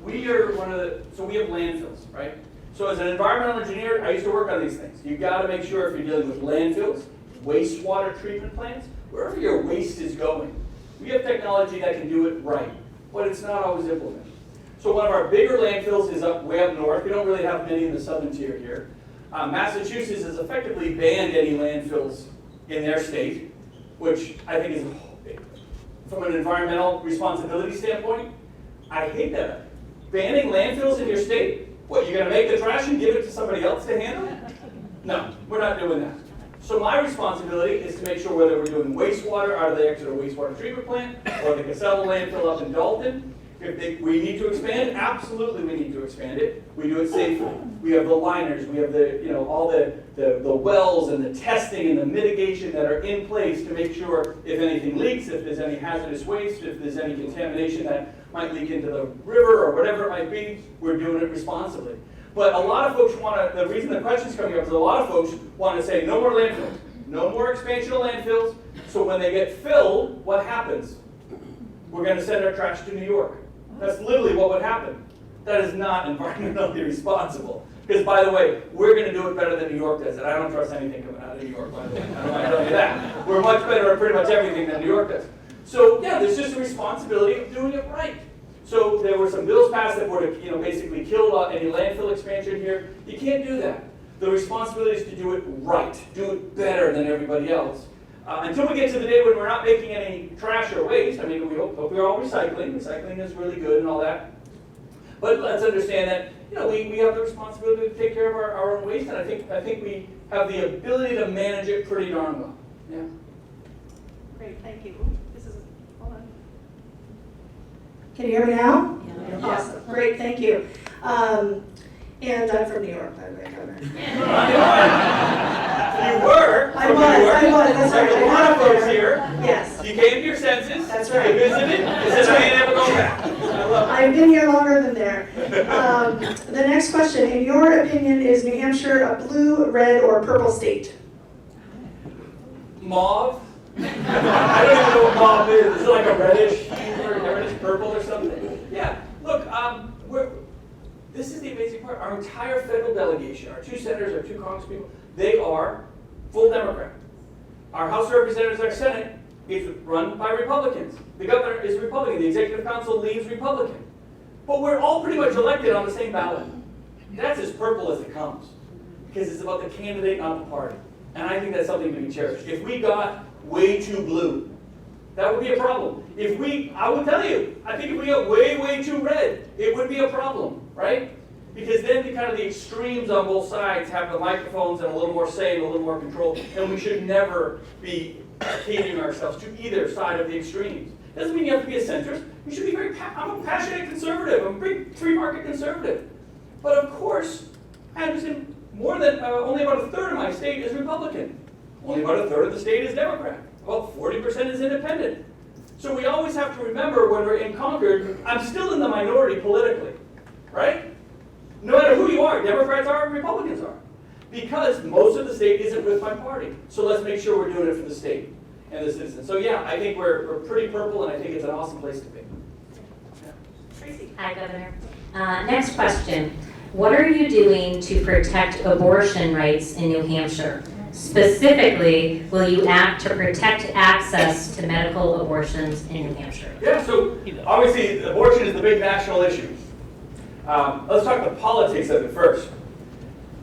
we are we have landfills, right? So as an environmental engineer, I used to work on these things. You've got to make sure if you're dealing with landfills, wastewater treatment plants, wherever your waste is going, we have technology that can do it right, but it's not always implemented. So one of our bigger landfills is way up north. We don't really have many in the southern tier here. Massachusetts has effectively banned any landfills in their state, which I think is, from an environmental responsibility standpoint, I hate that. Banning landfills in your state? What, you're going to make the trash and give it to somebody else to handle? No, we're not doing that. So my responsibility is to make sure whether we're doing wastewater out of the Exeter wastewater treatment plant or the Casella landfill up in Dalton, if we need to expand, absolutely we need to expand it. We do it safely. We have the liners, we have the, you know, all the wells and the testing and the mitigation that are in place to make sure if anything leaks, if there's any hazardous waste, if there's any contamination that might leak into the river or whatever it might be, we're doing it responsibly. But a lot of folks want to, the reason the question's coming up is a lot of folks want to say no more landfills, no more expansion of landfills. So when they get filled, what happens? We're going to send our trash to New York. That's literally what would happen. That is not environmentally responsible. Because, by the way, we're going to do it better than New York does. And I don't trust anything coming out of New York, by the way. I don't want to tell you that. We're much better at pretty much everything than New York does. So, yeah, there's just a responsibility of doing it right. So there were some bills passed that would have, basically killed any landfill expansion here. You can't do that. The responsibility is to do it right, do it better than everybody else. Until we get to the day when we're not making any trash or waste, I mean, we hope we're all recycling. Recycling is really good and all that. But let's understand that, we have the responsibility to take care of our own waste, and I think we have the ability to manage it pretty darn well. Yeah. Great, thank you. Hold on. Can you hear me now? Yeah. Awesome, great, thank you. And I'm from New York, by the way, Governor. You were. I was, that's right. There's a lot of folks here. Yes. You came to your senses. That's right. You visited. That's right. You never go back. I love it. I've been here longer than there. The next question, in your opinion, is New Hampshire a blue, red, or purple state? Mauve? I don't even know what mauve is. Is it like a reddish purple or something? Yeah. Look, this is the amazing part. Our entire federal delegation, our 2 senators, our 2 congresspeople, they are full Democrat. Our House of Representatives, our Senate, is run by Republicans. The governor is Republican. The Executive Council leads Republican. But we're all pretty much elected on the same ballot. That's as purple as it comes. Because it's about the candidate, not the party. And I think that's something to be cherished. If we got way too blue, that would be a problem. I would tell you, I think if we got way, way too red, it would be a problem, right? Because then the extremes on both sides have the microphones and a little more say and a little more control, and we should never be catering ourselves to either side of the extremes. Doesn't mean you have to be a centrist. You should be I'm a passionate conservative. I'm a big free market conservative. But of course, I understand only about a third of my state is Republican. Only about a third of the state is Democrat. About 40% is independent. So we always have to remember when we're in Concord, I'm still in the minority politically, right? No matter who you are, Democrats are, Republicans are. Because most of the state isn't with my party. So let's make sure we're doing it for the state and the citizens. So yeah, I think we're pretty purple, and I think it's an awesome place to be. Yeah. Tracy. Hi, Governor. Next question. What are you doing to protect abortion rights in New Hampshire? Specifically, will you act to protect access to medical abortions in New Hampshire? Yeah, so obviously abortion is the big national issue. Let's talk the politics of it first.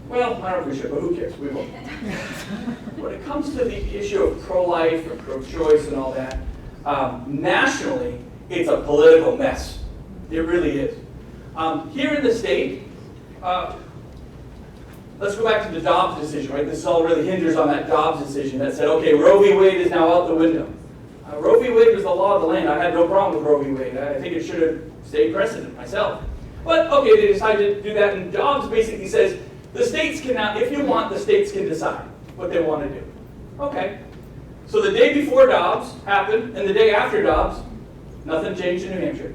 Well, I don't know if we should, but who cares? We won't. When it comes to the issue of pro-life or pro-choice and all that, nationally, it's a political mess. It really is. Here in the state, let's go back to the Dobbs decision, right? This all really hinges on that Dobbs decision that said, okay, Roe v. Wade is now out the window. Roe v. Wade was the law of the land. I had no problem with Roe v. Wade. I think it should have stayed precedent myself. But, okay, they decided to do that, and Dobbs basically says, the states cannot, if you want, the states can decide what they want to do. Okay. So the day before Dobbs happened, and the day after Dobbs, nothing changed in New Hampshire.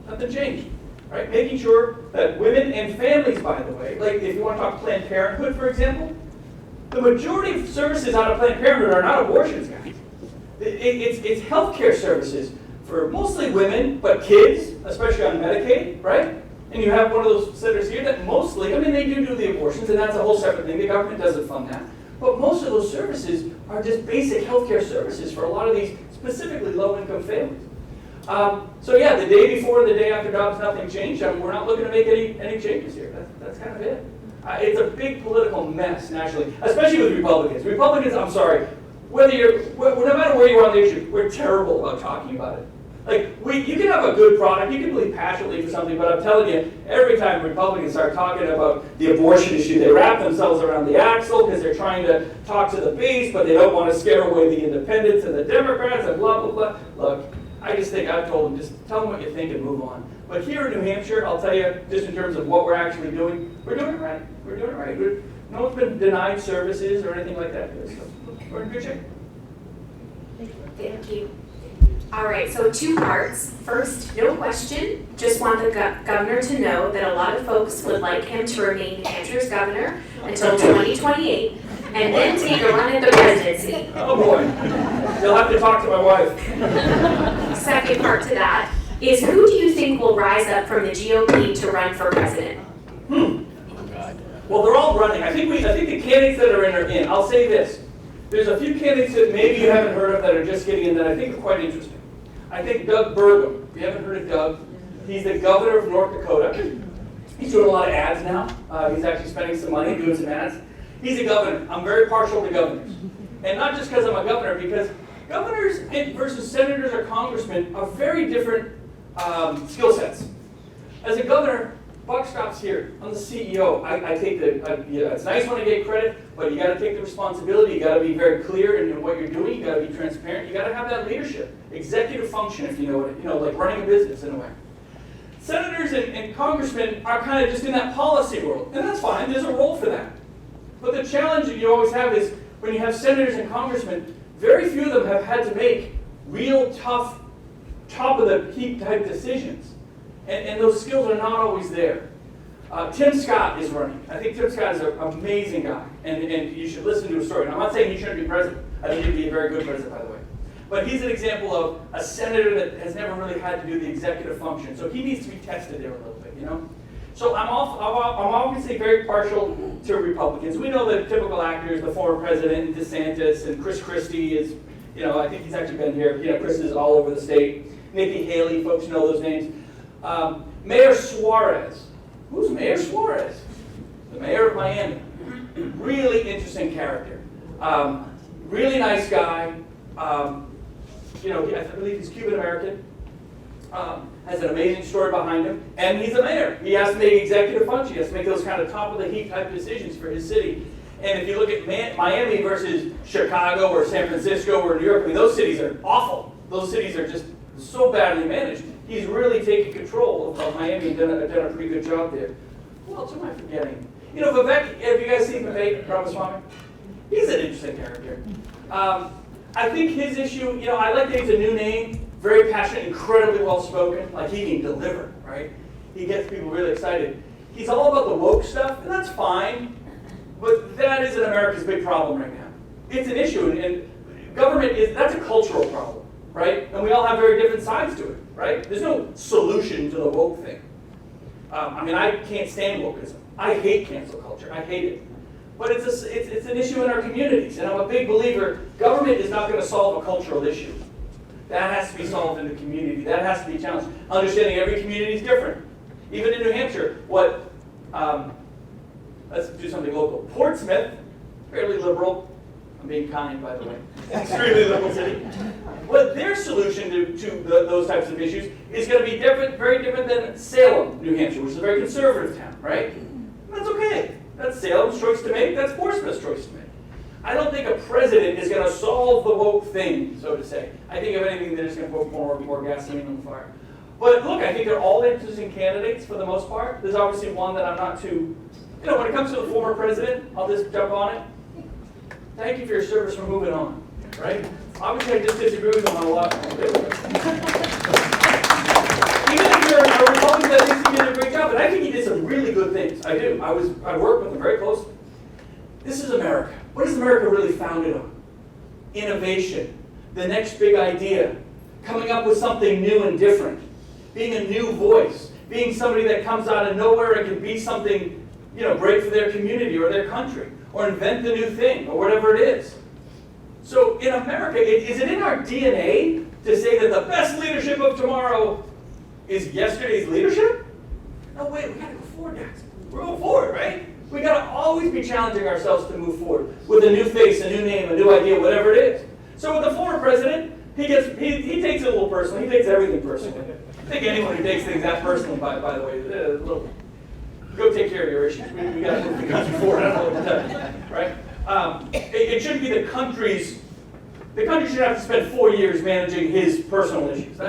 Nothing changed. Right? Making sure that women and families, by the way, like if you want to talk Planned Parenthood, for example, the majority of services out of Planned Parenthood are not abortions, guys. It's healthcare services for mostly women, but kids, especially on Medicaid, right? And you have one of those centers here that mostly, I mean, they do the abortions, and that's a whole separate thing. The government doesn't fund that. But most of those services are just basic healthcare services for a lot of these specifically low-income families. So yeah, the day before and the day after Dobbs, nothing changed. We're not looking to make any changes here. That's kind of it. It's a big political mess nationally, especially with Republicans. Republicans, I'm sorry, no matter where you are on the issue, we're terrible about talking about it. Like, you can have a good product, you can believe passionately for something, but I'm telling you, every time Republicans start talking about the abortion issue, they wrap themselves around the axle because they're trying to talk to the base, but they don't want to scare away the independents and the Democrats and blah, blah, blah. Look, I just think I've told them, just tell them what you think and move on. But here in New Hampshire, I'll tell you, just in terms of what we're actually doing, we're doing it right. We're doing it right. No one's been denied services or anything like that. So we're in good shape. Thank you. All right, so two parts. First, no question. Just want the governor to know that a lot of folks would like him to remain New Hampshire's governor until 2028 and then take a run at the presidency. Oh boy, you'll have to talk to my wife. Second part to that is, who do you think will rise up from the GOP to run for president? Well, they're all running. I think the candidates that are in are in. I'll say this. There's a few candidates that maybe you haven't heard of that are just getting in that I think are quite interesting. I think Doug Burgum, if you haven't heard of Doug, he's the governor of North Dakota. He's doing a lot of ads now. He's actually spending some money doing some ads. He's a governor. I'm very partial to governors. And not just because I'm a governor, because governors versus senators or congressmen are very different skill sets. As a governor, buck stops here. I'm the CEO. I take it's nice when I get credit, but you got to take the responsibility. You got to be very clear in what you're doing. You got to be transparent. You got to have that leadership, executive function, if you know what like running a business in a way. Senators and congressmen are kind of just in that policy world, and that's fine. There's a role for that. But the challenge that you always have is when you have senators and congressmen, very few of them have had to make real tough, top of the heap type decisions. And those skills are not always there. Tim Scott is running. I think Tim Scott is an amazing guy, and you should listen to his story. And I'm not saying he shouldn't be president. I think he'd be a very good president, by the way. But he's an example of a senator that has never really had to do the executive function. So he needs to be tested there a little bit, So I'm obviously very partial to Republicans. We know the typical actors, the former president, DeSantis, and Chris Christie is, I think he's actually been here. Chris is all over the state. Nikki Haley, folks know those names. Mayor Suarez. Who's Mayor Suarez? The mayor of Miami. Really interesting character. Really nice guy. I believe he's Cuban American. Has an amazing story behind him. And he's a mayor. He has to make executive function. He has to make those kind of top of the heap type decisions for his city. And if you look at Miami versus Chicago or San Francisco or New York, I mean, those cities are awful. Those cities are just so badly managed. He's really taken control of Miami and done a pretty good job there. Who else am I forgetting? You know, Vivek, have you guys seen Vivek Ramaswamy? He's an interesting character. I think his issue, you know, I like that he's a new name, very passionate, incredibly well-spoken, like he can deliver, right? He gets people really excited. He's all about the woke stuff, and that's fine, but that isn't America's big problem right now. It's an issue, and government that's a cultural problem, right? And we all have very different sides to it, right? There's no solution to the woke thing. I mean, I can't stand wokeism. I hate cancel culture. I hate it. But it's an issue in our communities, and I'm a big believer, government is not going to solve a cultural issue. That has to be solved in the community. That has to be challenged. Understanding every community is different. Even in New Hampshire, let's do something local. Portsmouth, fairly liberal. I'm being kind, by the way. Extremely liberal city. But their solution to those types of issues is going to be different, very different than Salem, New Hampshire, which is a very conservative town, right? And that's okay. That's Salem's choice to make. That's Portsmouth's choice to make. I don't think a president is going to solve the woke thing, so to say. I think if anything, they're just going to put more gasoline on the fire. But look, I think they're all interesting candidates for the most part. There's obviously one that I'm not too, you know, when it comes to the former president, I'll just jump on it. Thank you for your service for moving on, right? Obviously, I just disagree with him on a lot. Even if you're a Republican that thinks he did a great job, but I think he did some really good things. I do. I work with him very closely. This is America. What is America really founded on? Innovation, the next big idea, coming up with something new and different, being a new voice, being somebody that comes out of nowhere and can be something, you know, great for their community or their country, or invent the new thing, or whatever it is. So in America, is it in our DNA to say that the best leadership of tomorrow is yesterday's leadership? No way, we gotta go forward, guys. We're going forward, right? We gotta always be challenging ourselves to move forward with a new face, a new name, a new idea, whatever it is. So with the former president, he takes it a little personally. He takes everything personally. I think anyone who takes things that personally, by the way, go take care of your issues. We gotta move the country forward. I don't know what to tell you, right? It shouldn't be the country's. The country should have to spend 4 years managing his personal issues.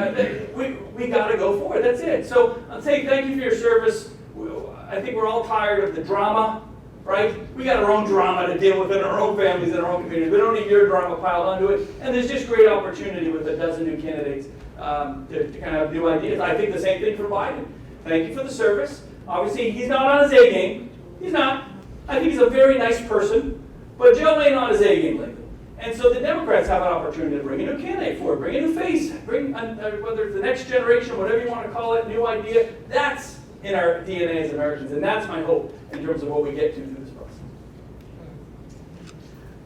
We got to go forward. That's it. So I'll say thank you for your service. I think we're all tired of the drama, right? We got our own drama to deal with in our own families and our own communities. We don't need your drama piled onto it. And there's just great opportunity with a dozen new candidates to kind of have new ideas. I think the same thing for Biden. Thank you for the service. Obviously, he's not on his A game. He's not. I think he's a very nice person. But Joe ain't on his A game lately. And so the Democrats have an opportunity to bring a new candidate forward, bring a new face, bring whether it's the next generation, whatever you want to call it, new idea. That's in our DNA as Americans, and that's my hope in terms of what we get to through this process.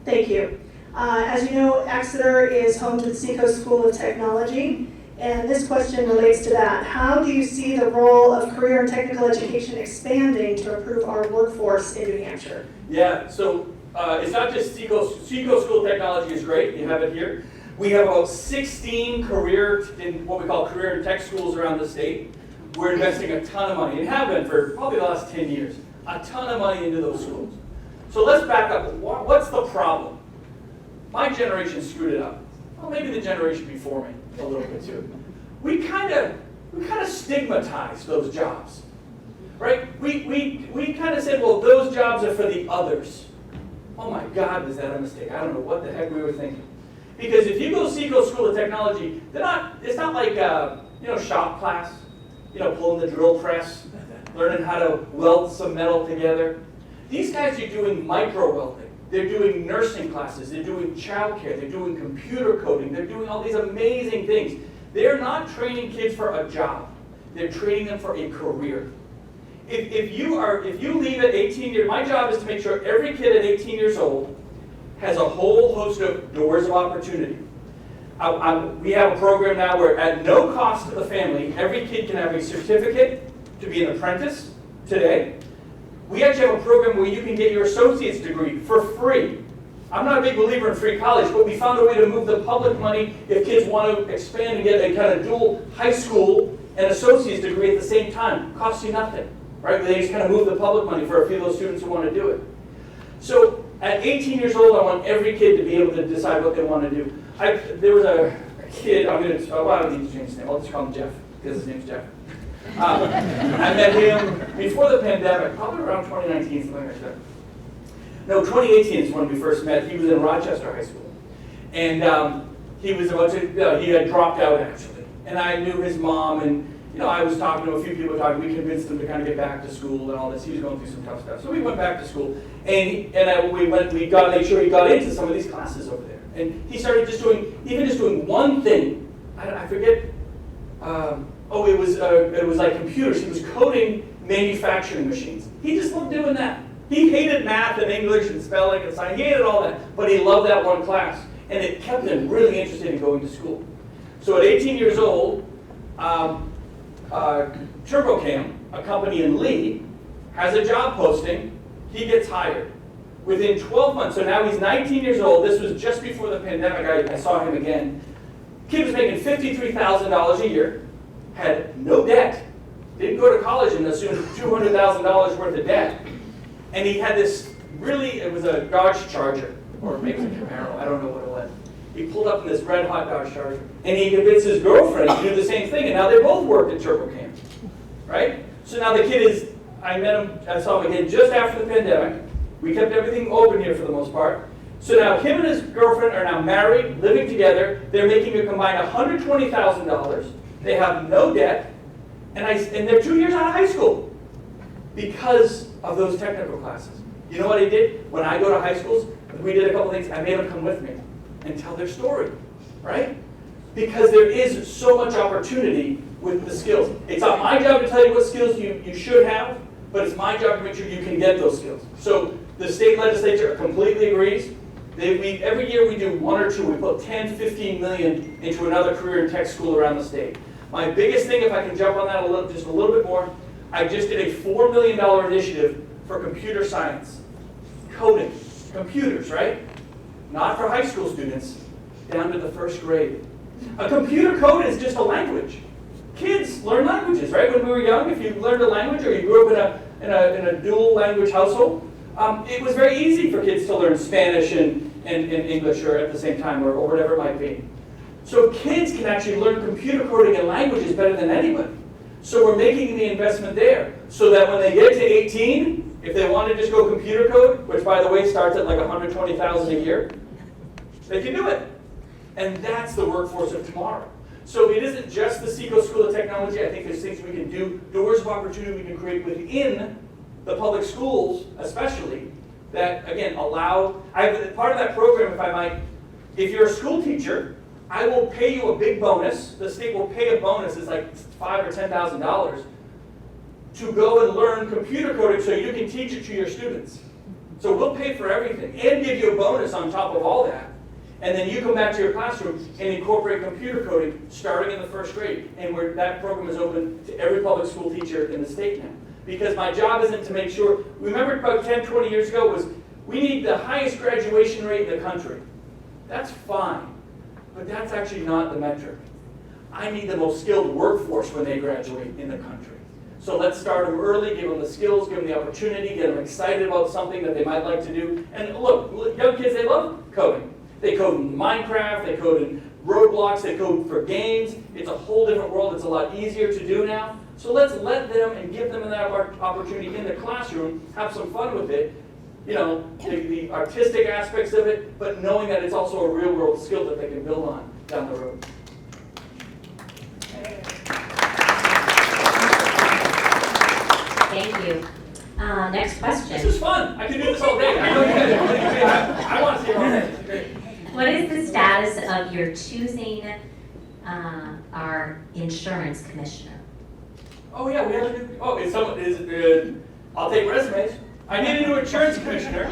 Thank you. As you know, Exeter is home to the Seacoast School of Technology, and this question relates to that. How do you see the role of career and technical education expanding to improve our workforce in New Hampshire? Yeah, so it's not just Seacoast School of Technology is great, you have it here. We have about 16 what we call career and tech schools around the state. We're investing a ton of money, and have been for probably the last 10 years, a ton of money into those schools. So let's back up. What's the problem? My generation screwed it up. Well, maybe the generation before me a little bit too. We kind of stigmatized those jobs, right? We kind of said, well, those jobs are for the others. Oh my God, was that a mistake? I don't know what the heck we were thinking. Because if you go to Seacoast School of Technology, it's not like shop class, pulling the drill press, learning how to weld some metal together. These guys are doing micro welding. They're doing nursing classes. They're doing childcare. They're doing computer coding. They're doing all these amazing things. They're not training kids for a job. They're training them for a career. If you leave at 18 years, my job is to make sure every kid at 18 years old has a whole host of doors of opportunity. We have a program now where at no cost to the family, every kid can have a certificate to be an apprentice today. We actually have a program where you can get your associate's degree for free. I'm not a big believer in free college, but we found a way to move the public money if kids want to expand and get a kind of dual high school and associate's degree at the same time. Costs you nothing, right? They just kind of move the public money for a few of those students who want to do it. So at 18 years old, I want every kid to be able to decide what they want to do. There was a kid, well, I don't need to change his name, I'll just call him Jeff, because his name's Jeff. I met him before the pandemic, probably around 2019, something like that. No, 2018 is when we first met. He was in Rochester High School. And he was about to, he had dropped out actually. And I knew his mom, and I was talking to a few people, we convinced him to kind of get back to school and all this. He was going through some tough stuff. So we went back to school, and we got to make sure he got into some of these classes over there. And he started just doing one thing. I forget, it was like computers. He was coding manufacturing machines. He just loved doing that. He hated math and English and spelling and science. He hated all that, but he loved that one class. And it kept him really interested in going to school. So at 18 years old, TurboCam, a company in Lee, has a job posting. He gets hired. Within 12 months, so now he's 19 years old. This was just before the pandemic. I saw him again. Kid was making $53,000 a year, had no debt, didn't go to college and assumed $200,000 worth of debt. And he had this it was a Dodge Charger, or maybe a Camaro, I don't know what it was. He pulled up in this red hot Dodge Charger, and he convinced his girlfriend to do the same thing, and now they both worked at TurboCam, right? So now the kid I saw him again just after the pandemic. We kept everything open here for the most part. So now him and his girlfriend are now married, living together. They're making a combined $120,000. They have no debt, and they're 2 years out of high school because of those technical classes. You know what I did? When I go to high schools, we did a couple things. I made them come with me and tell their story, right? Because there is so much opportunity with the skills. It's not my job to tell you what skills you should have, but it's my job to make sure you can get those skills. So the state legislature completely agrees. Every year we do one or two. We put 10, 15 million into another career and tech school around the state. My biggest thing, if I can jump on that just a little bit more, I just did a $4 million initiative for computer science. Coding. Computers, right? Not for high school students, down to the first grade. A computer code is just a language. Kids learn languages, right? When we were young, if you learned a language or you grew up in a dual language household, it was very easy for kids to learn Spanish and English or at the same time or whatever it might be. So kids can actually learn computer coding and languages better than anybody. So we're making the investment there so that when they get to 18, if they want to just go computer code, which by the way starts at like $120,000 a year, they can do it. And that's the workforce of tomorrow. So it isn't just the Seacoast School of Technology. I think there's things we can do, doors of opportunity we can create within the public schools, especially, that, again, part of that program, if I might, if you're a school teacher, I will pay you a big bonus. The state will pay a bonus, it's like $5,000 or $10,000, to go and learn computer coding so you can teach it to your students. So we'll pay for everything and give you a bonus on top of all that. And then you come back to your classroom and incorporate computer coding starting in the first grade. And that program is open to every public school teacher in the state now. Because my job isn't to make sure, remember about 10, 20 years ago was, we need the highest graduation rate in the country. That's fine, but that's actually not the metric. I need the most skilled workforce when they graduate in the country. So let's start them early, give them the skills, give them the opportunity, get them excited about something that they might like to do. And look, young kids, they love coding. They code in Minecraft, they code in Roblox, they code for games. It's a whole different world. It's a lot easier to do now. So let's let them and give them that opportunity in the classroom, have some fun with it, the artistic aspects of it, but knowing that it's also a real world skill that they can build on down the road. Thank you. Next question. This is fun. I can do this all day. I know you guys. I want to see it all day. It's great. What is the status of your choosing our insurance commissioner? Oh yeah, we have a new. I'll take resumes. I need a new insurance commissioner.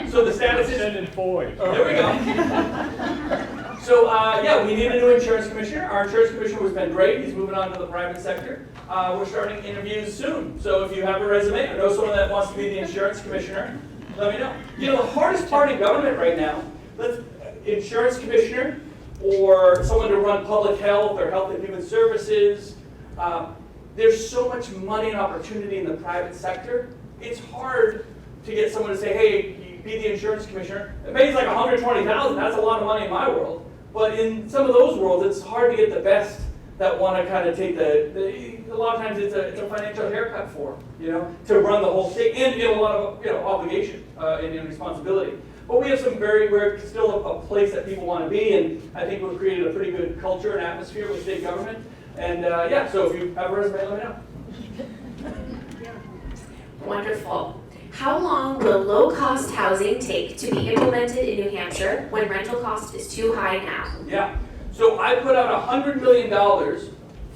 So the status is. Send in Floyd. There we go. So yeah, we need a new insurance commissioner. Our insurance commissioner has been great. He's moving on to the private sector. We're starting interviews soon. So if you have a resume or know someone that wants to be the insurance commissioner, let me know. The hardest part in government right now, insurance commissioner or someone to run public health or health and human services. There's so much money and opportunity in the private sector. It's hard to get someone to say, hey, be the insurance commissioner. It pays like $120,000. That's a lot of money in my world. But in some of those worlds, it's hard to get the best that want to kind of take a lot of times it's a financial haircut for them, to run the whole state and a lot of, obligation and responsibility. But we're still a place that people want to be, and I think we've created a pretty good culture and atmosphere with state government. And so if you have a resume, let me know. Wonderful. How long will low-cost housing take to be implemented in New Hampshire when rental cost is too high now? Yeah, so I put out $100 million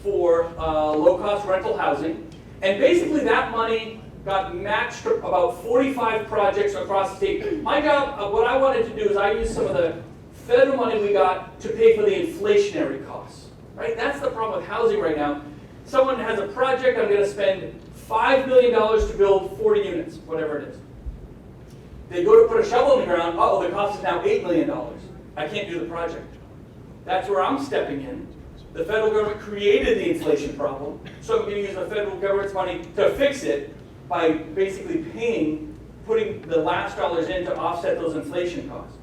for low-cost rental housing, and basically that money got matched about 45 projects across the state. My job, what I wanted to do is I used some of the federal money we got to pay for the inflationary costs, right? That's the problem with housing right now. Someone has a project, I'm going to spend $5 million to build 40 units, whatever it is. They go to put a shovel in the ground, the cost is now $8 million. I can't do the project. That's where I'm stepping in. The federal government created the inflation problem, so I'm going to use the federal government's money to fix it by basically putting the last dollars in to offset those inflation costs.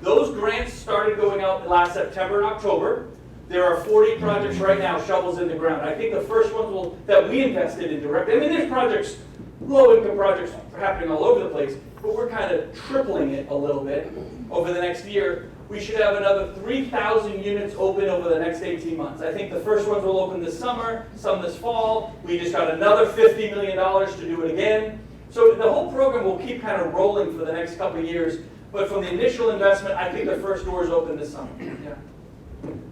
Those grants started going out last September and October. There are 40 projects right now, shovels in the ground. I think the first ones that we invested in directly. I mean, there's projects, low-income projects happening all over the place, but we're kind of tripling it a little bit over the next year. We should have another 3,000 units open over the next 18 months. I think the first ones will open this summer, some this fall. We just got another $50 million to do it again. So the whole program will keep kind of rolling for the next couple of years. But from the initial investment, I think the first doors open this summer. Yeah.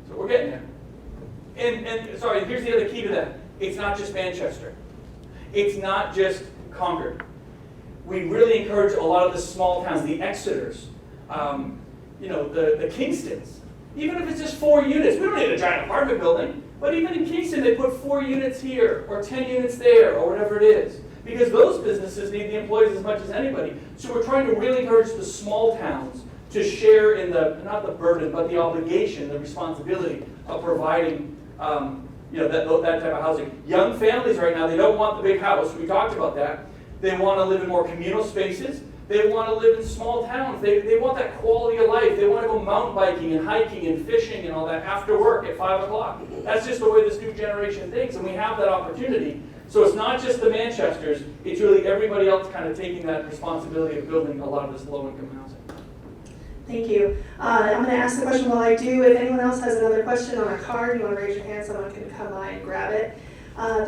So we're getting there. And sorry, here's the other key to that. It's not just Manchester. It's not just Concord. We really encourage a lot of the small towns, the Exeters, the Kingstons. Even if it's just 4 units, we don't need a giant apartment building, but even in Kingston, they put 4 units here, or 10 units there, or whatever it is. Because those businesses need the employees as much as anybody. So we're trying to really encourage the small towns to share in not the burden, but the obligation, the responsibility of providing that type of housing. Young families right now, they don't want the big house. We talked about that. They want to live in more communal spaces. They want to live in small towns. They want that quality of life. They want to go mountain biking and hiking and fishing and all that after work at 5 o'clock. That's just the way this new generation thinks, and we have that opportunity. So it's not just the Manchesters, it's really everybody else kind of taking that responsibility of building a lot of this low-income housing. Thank you. I'm going to ask the question while I do. If anyone else has another question on a card, you want to raise your hand, someone can come by and grab it.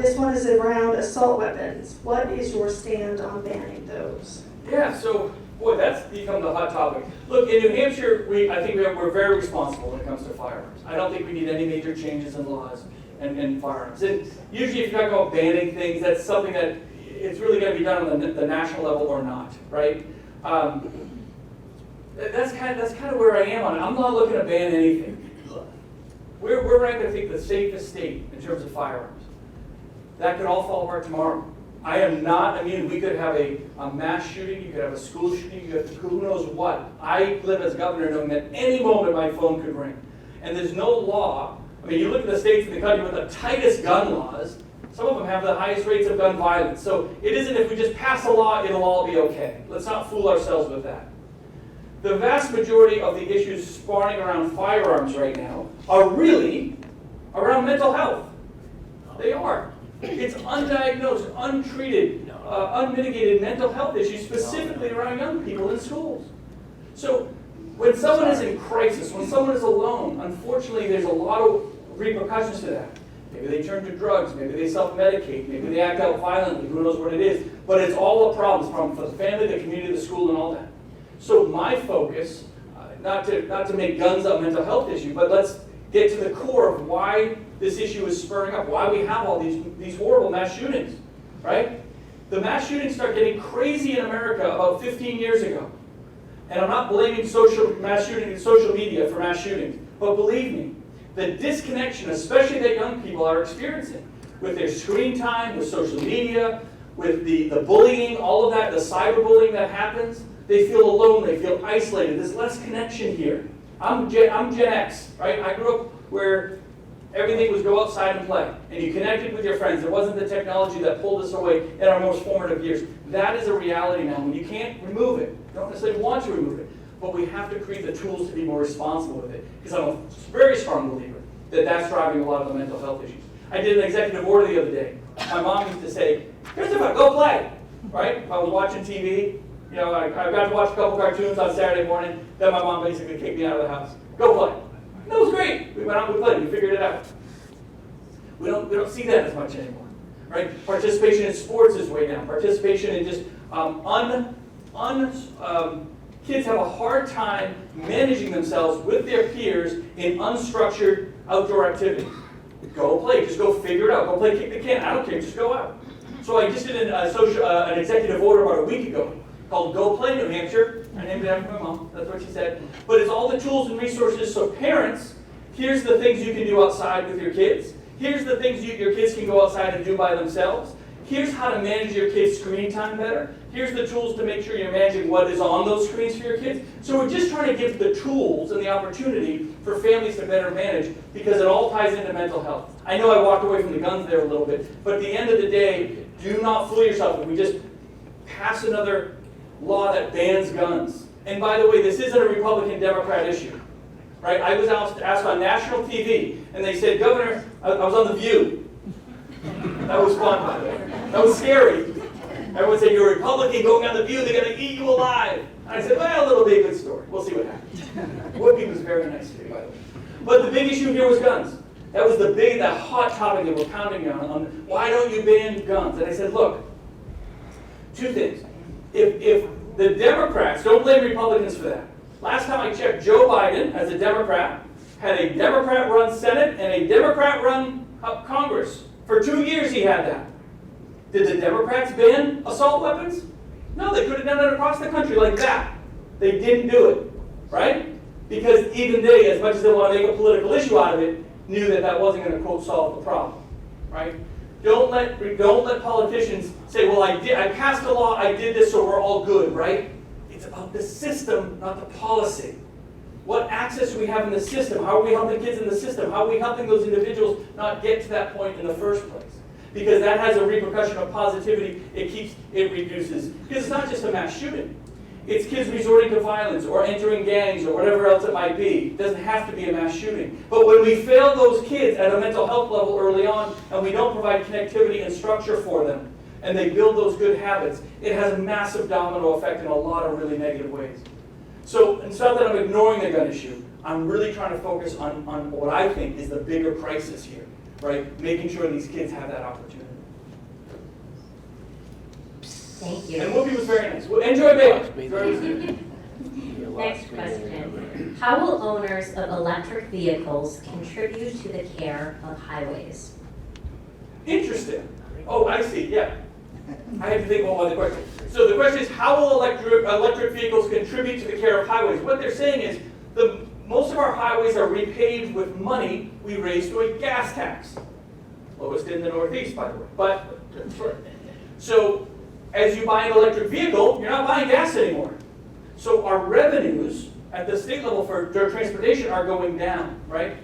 This one is around assault weapons. What is your stand on banning those? Yeah, so, boy, that's become the hot topic. Look, in New Hampshire, I think we're very responsible when it comes to firearms. I don't think we need any major changes in laws and firearms. And usually if you talk about banning things, that's something that it's really going to be done on the national level or not, right? That's kind of where I am on it. I'm not looking to ban anything. We're ranked, I think, the safest state in terms of firearms. That could all fall apart tomorrow. I am not immune. We could have a mass shooting, you could have a school shooting, you could have who knows what. I live as governor knowing that any moment my phone could ring. And there's no law. I mean, you look at the states in the country with the tightest gun laws, some of them have the highest rates of gun violence. So it isn't if we just pass a law, it'll all be okay. Let's not fool ourselves with that. The vast majority of the issues spawning around firearms right now are really around mental health. They are. It's undiagnosed, untreated, unmitigated mental health issues, specifically around young people in schools. So when someone is in crisis, when someone is alone, unfortunately there's a lot of repercussions to that. Maybe they turn to drugs, maybe they self-medicate, maybe they act out violently, who knows what it is. But it's all a problem for the family, the community, the school, and all that. So my focus, not to make guns a mental health issue, but let's get to the core of why this issue is spurring up, why we have all these horrible mass shootings, right? The mass shootings started getting crazy in America about 15 years ago. And I'm not blaming mass shooting and social media for mass shootings, but believe me, the disconnection, especially that young people are experiencing with their screen time, with social media, with the bullying, all of that, the cyberbullying that happens, they feel alone, they feel isolated. There's less connection here. I'm Gen X, right? I grew up where everything was go outside and play, and you connected with your friends. There wasn't the technology that pulled us away in our most formative years. That is a reality now, when you can't remove it. You don't necessarily want to remove it. but we have to create the tools to be more responsible with it. Because I'm a very strong believer that that's driving a lot of the mental health issues. I did an executive order the other day. My mom used to say, Christopher, go play, right? If I was watching TV, you know, I got to watch a couple cartoons on Saturday morning, then my mom basically kicked me out of the house. Go play. And that was great. We went out and we played, we figured it out. We don't see that as much anymore, right? Participation in sports is way down. Participation in just kids have a hard time managing themselves with their peers in unstructured outdoor activities. Go play, just go figure it out. Go play kick the can, I don't care, just go out. So I just did an executive order about a week ago called Go Play New Hampshire. I named it after my mom, that's what she said. But it's all the tools and resources, so parents, here's the things you can do outside with your kids. Here's the things your kids can go outside and do by themselves. Here's how to manage your kids' screen time better. Here's the tools to make sure you're managing what is on those screens for your kids. So we're just trying to give the tools and the opportunity for families to better manage, because it all ties into mental health. I know I walked away from the guns there a little bit, but at the end of the day, do not fool yourself if we just pass another law that bans guns. And by the way, this isn't a Republican-Democrat issue. Right? I was asked on national TV, and they said, Governor, I was on The View. That was fun, by the way. That was scary. Everyone said, you're a Republican going on The View, they're going to eat you alive. And I said, well, it'll be a good story. We'll see what happens. Whoopi was very nice to me, by the way. But the big issue here was guns. That was the hot topic they were pounding on why don't you ban guns? And I said, look, two things. If the Democrats, don't blame Republicans for that. Last time I checked, Joe Biden, as a Democrat, had a Democrat-run Senate and a Democrat-run Congress. For 2 years he had that. Did the Democrats ban assault weapons? No, they could have done it across the country like that. They didn't do it, right? Because even they, as much as they want to make a political issue out of it, knew that that wasn't going to, quote, solve the problem, right? Don't let politicians say, well, I passed a law, I did this, so we're all good, right? It's about the system, not the policy. What access do we have in the system? How are we helping kids in the system? How are we helping those individuals not get to that point in the first place? Because that has a repercussion of positivity. It reduces. Because it's not just a mass shooting. It's kids resorting to violence or entering gangs or whatever else it might be. It doesn't have to be a mass shooting. But when we fail those kids at a mental health level early on and we don't provide connectivity and structure for them, and they build those good habits, it has a massive domino effect in a lot of really negative ways. So it's not that I'm ignoring the gun issue. I'm really trying to focus on what I think is the bigger crisis here, right? Making sure these kids have that opportunity. Thank you. And Whoopi was very nice. Well, enjoy Baylor. Next question. How will owners of electric vehicles contribute to the care of highways? Interesting. Oh, I see, yeah. I had to think about the question. So the question is, how will electric vehicles contribute to the care of highways? What they're saying is, most of our highways are repaved with money we raise through a gas tax. Lowest in the Northeast, by the way. But, so, as you buy an electric vehicle, you're not buying gas anymore. So our revenues at the state level for transportation are going down, right?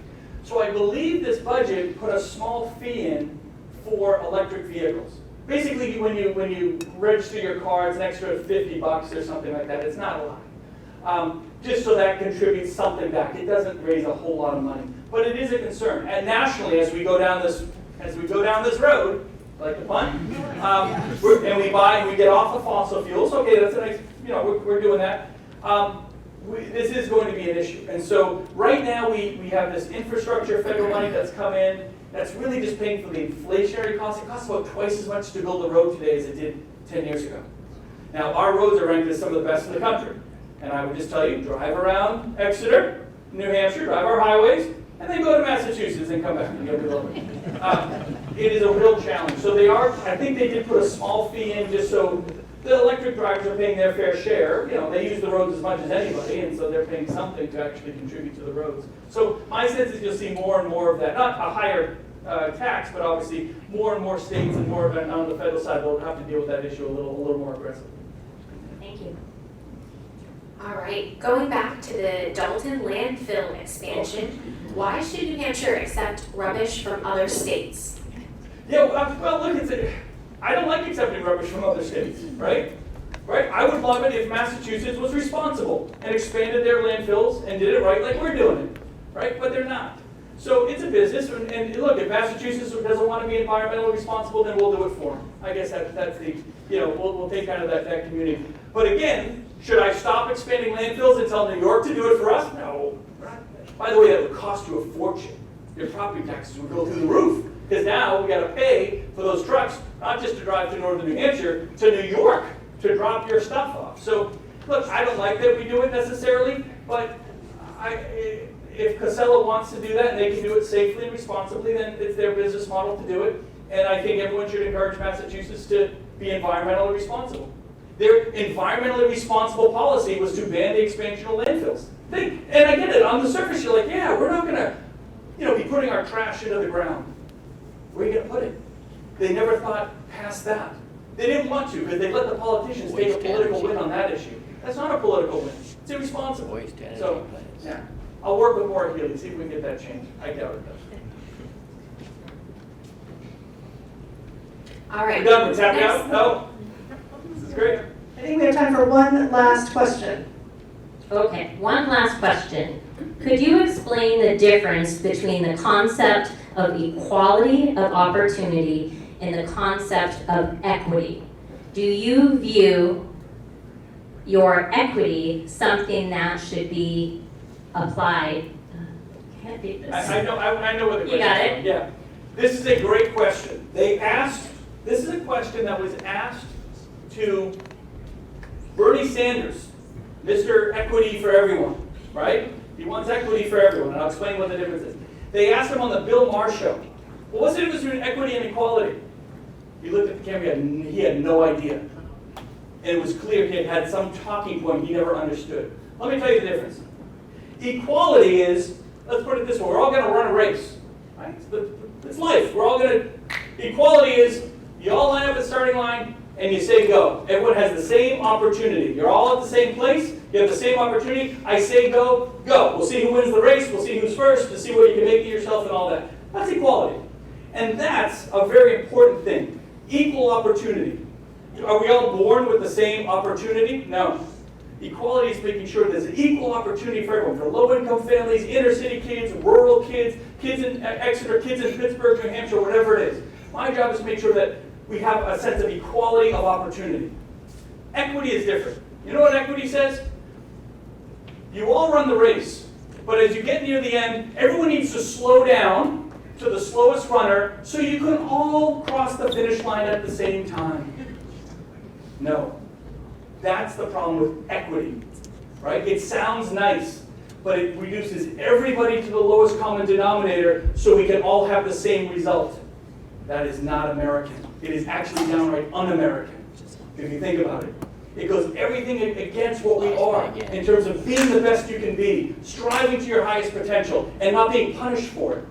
So I believe this budget put a small fee in for electric vehicles. Basically, when you register your car, it's an extra $50 or something like that. It's not a lot. Just so that contributes something back. It doesn't raise a whole lot of money, but it is a concern. And nationally, as we go down this road, like the pun, and we get off the fossil fuels. Okay, that's a nice. We're doing that. This is going to be an issue. And so right now we have this infrastructure federal money that's come in. That's really just paying for the inflationary costs. It costs about twice as much to build a road today as it did 10 years ago. Now, our roads are ranked as some of the best in the country. And I would just tell you, drive around Exeter, New Hampshire, drive our highways, and then go to Massachusetts and come back and you'll be lovely. It is a real challenge. So I think they did put a small fee in just so the electric drivers are paying their fair share. They use the roads as much as anybody, and so they're paying something to actually contribute to the roads. So my sense is you'll see more and more of that. Not a higher tax, but obviously more and more states and more of it on the federal side will have to deal with that issue a little more aggressively. Thank you. All right, going back to the Dalton landfill expansion, why should New Hampshire accept rubbish from other states? Yeah, well, look, I don't like accepting rubbish from other states, right? right? I would love it if Massachusetts was responsible and expanded their landfills and did it right like we're doing it, right? But they're not. So it's a business, and look, if Massachusetts doesn't want to be environmentally responsible, then we'll do it for them. I guess that's the, we'll take kind of that community. But again, should I stop expanding landfills and tell New York to do it for us? No. By the way, that would cost you a fortune. Your property taxes would go through the roof. Because now we got to pay for those trucks, not just to drive to northern New Hampshire, to New York to drop your stuff off. So, look, I don't like that we do it necessarily, but if Casella wants to do that and they can do it safely and responsibly, then it's their business model to do it. And I think everyone should encourage Massachusetts to be environmentally responsible. Their environmentally responsible policy was to ban the expansion of landfills. And I get it, on the surface you're like, yeah, we're not going to be putting our trash into the ground. Where are you going to put it? They never thought past that. They didn't want to because they let the politicians take a political win on that issue. That's not a political win. It's irresponsible. So, yeah, I'll work with Maura Healy, see if we can get that changed. I doubt it though. All right. We're done. We're tapping out? No? This is great. I think we have time for one last question. Okay, one last question. Could you explain the difference between the concept of equality of opportunity and the concept of equity? Do you view your equity something that should be applied? Can't do this. I know what the question is. You got it? Yeah. This is a great question. This is a question that was asked to Bernie Sanders, Mr. Equity for Everyone, right? He wants equity for everyone, and I'll explain what the difference is. They asked him on the Bill Maher show, well, what's the difference between equity and equality? He looked at the camera, he had no idea. And it was clear he had some talking point he never understood. Let me tell you the difference. Equality is, let's put it this way, we're all going to run a race, right? It's life. We're all going to, equality is, you all line up at the starting line, and you say go. Everyone has the same opportunity. You're all at the same place. You have the same opportunity. I say go, go. We'll see who wins the race. We'll see who's first to see what you can make of yourself and all that. That's equality. And that's a very important thing. Equal opportunity. Are we all born with the same opportunity? No. Equality is making sure there's an equal opportunity for everyone. For low-income families, inner-city kids, rural kids, kids in Exeter, kids in Pittsburgh, New Hampshire, whatever it is. My job is to make sure that we have a sense of equality of opportunity. Equity is different. You know what equity says? You all run the race, but as you get near the end, everyone needs to slow down to the slowest runner so you can all cross the finish line at the same time. No. That's the problem with equity, right? It sounds nice, but it reduces everybody to the lowest common denominator so we can all have the same result. That is not American. It is actually downright un-American, if you think about it. It goes everything against what we are in terms of being the best you can be, striving to your highest potential, and not being punished for it.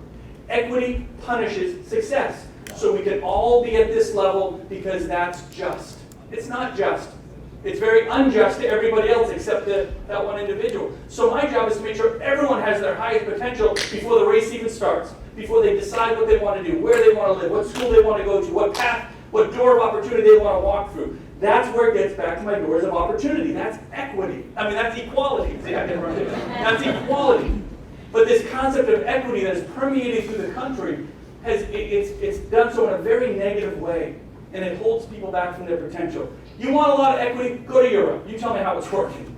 Equity punishes success. So we can all be at this level because that's just. It's not just. It's very unjust to everybody else except that one individual. So my job is to make sure everyone has their highest potential before the race even starts, before they decide what they want to do, where they want to live, what school they want to go to, what path, what door of opportunity they want to walk through. That's where it gets back to my doors of opportunity. That's equity. That's equality. See, I didn't run it. That's equality. But this concept of equity that is permeated through the country, it's done so in a very negative way, and it holds people back from their potential. You want a lot of equity? Go to Europe. You tell me how it's working.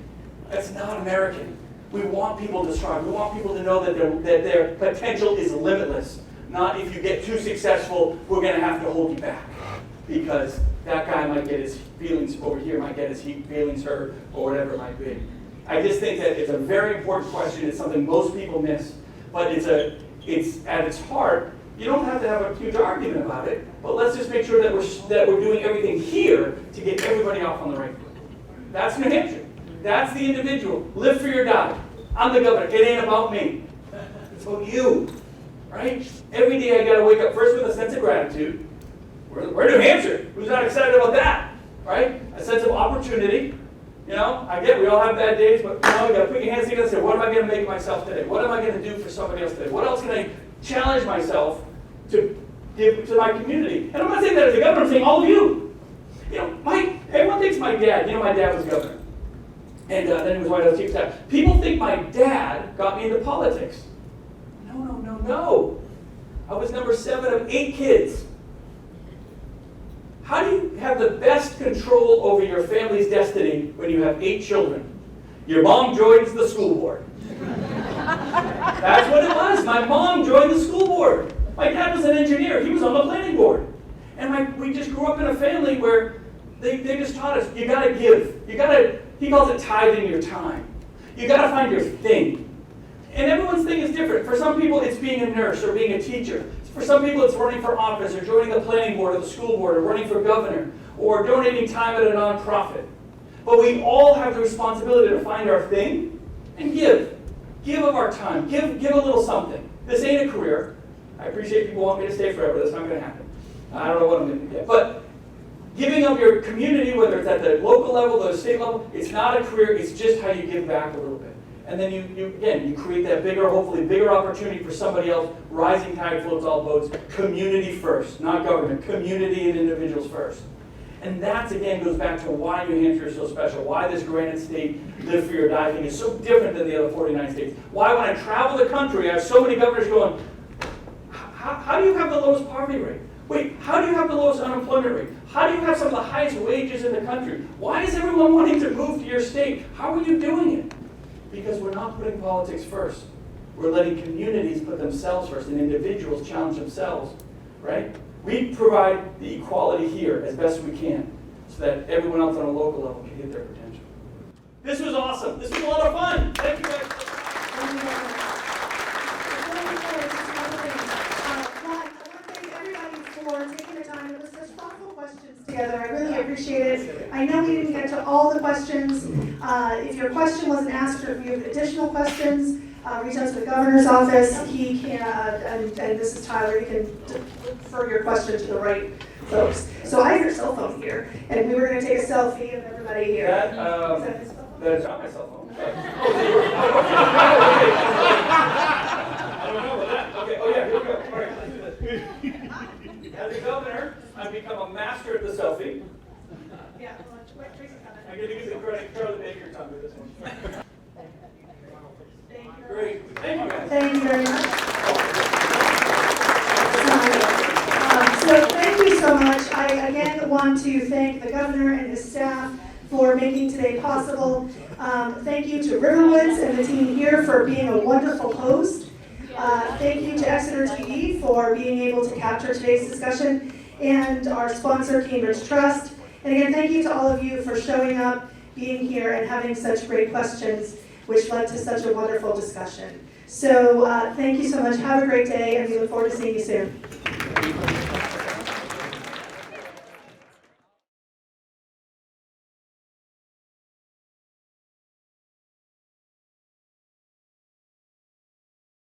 That's not American. We want people to strive. We want people to know that their potential is limitless. Not if you get too successful, we're going to have to hold you back. Because that guy might get his feelings over here, might get his feelings hurt, or whatever it might be. I just think that it's a very important question. It's something most people miss. But it's at its heart, you don't have to have a huge argument about it, but let's just make sure that we're doing everything here to get everybody off on the right foot. That's New Hampshire. That's the individual. Live for your God. I'm the governor. It ain't about me. It's about you, right? Every day I got to wake up first with a sense of gratitude. We're New Hampshire. Who's not excited about that, right? A sense of opportunity. We all have bad days, but you got to put your hands together and say, what am I going to make myself today? What am I going to do for somebody else today? What else can I challenge myself to give to my community? And I'm not saying that as a governor, I'm saying all of you. Everyone thinks my dad, my dad was governor. And then he was White House chief of staff. People think my dad got me into politics. No. I was number 7 of 8 kids. How do you have the best control over your family's destiny when you have 8 children? Your mom joins the school board. That's what it was. My mom joined the school board. My dad was an engineer. He was on the planning board. And we just grew up in a family where they just taught us, you gotta give. He calls it tithing your time. You gotta find your thing. And everyone's thing is different. For some people, it's being a nurse or being a teacher. For some people, it's running for office or joining the planning board or the school board or running for governor or donating time at a nonprofit. But we all have the responsibility to find our thing and give. Give of our time. Give a little something. This ain't a career. I appreciate people want me to stay forever. That's not going to happen. I don't know what I'm going to get. But giving of your community, whether it's at the local level or the state level, it's not a career. It's just how you give back a little bit. And then you create that hopefully bigger opportunity for somebody else. Rising tide floats all boats. Community first, not government. Community and individuals first. And that, again, goes back to why New Hampshire is so special, why this granite state, live free or die thing is so different than the other 49 states. Why when I travel the country, I have so many governors going, how do you have the lowest poverty rate? Wait, how do you have the lowest unemployment rate? How do you have some of the highest wages in the country? Why is everyone wanting to move to your state? How are you doing it? Because we're not putting politics first. We're letting communities put themselves first and individuals challenge themselves, right? We provide the equality here as best we can so that everyone else on a local level can hit their potential. This was awesome. This was a lot of fun. Thank you guys. Before we close, just one thing. One, I want to thank everybody for taking the time. It was such thoughtful questions together. I really appreciate it. I know we didn't get to all the questions. If your question wasn't asked or if you have additional questions, reach out to the governor's office. He can, and this is Tyler, you can defer your question to the right folks. So I have your cell phone here, and we were going to take a selfie of everybody here. That, Is that his cell phone? that's not my cell phone. I don't know about that. Okay, oh yeah, here we go. All right, let's do this. As a governor, I've become a master at the selfie. Yeah, wait, Tracy's coming. I'm going to give the credit to Charlie Baker time with this one. Thank you. Great. Thank you guys. Thank you very much. So thank you so much. I again want to thank the governor and his staff for making today possible. Thank you to Riverwoods and the team here for being a wonderful host. Thank you to Exeter TV for being able to capture today's discussion, and our sponsor, Cambridge Trust. And again, thank you to all of you for showing up, being here, and having such great questions, which led to such a wonderful discussion. So thank you so much. Have a great day, and we look forward to seeing you soon.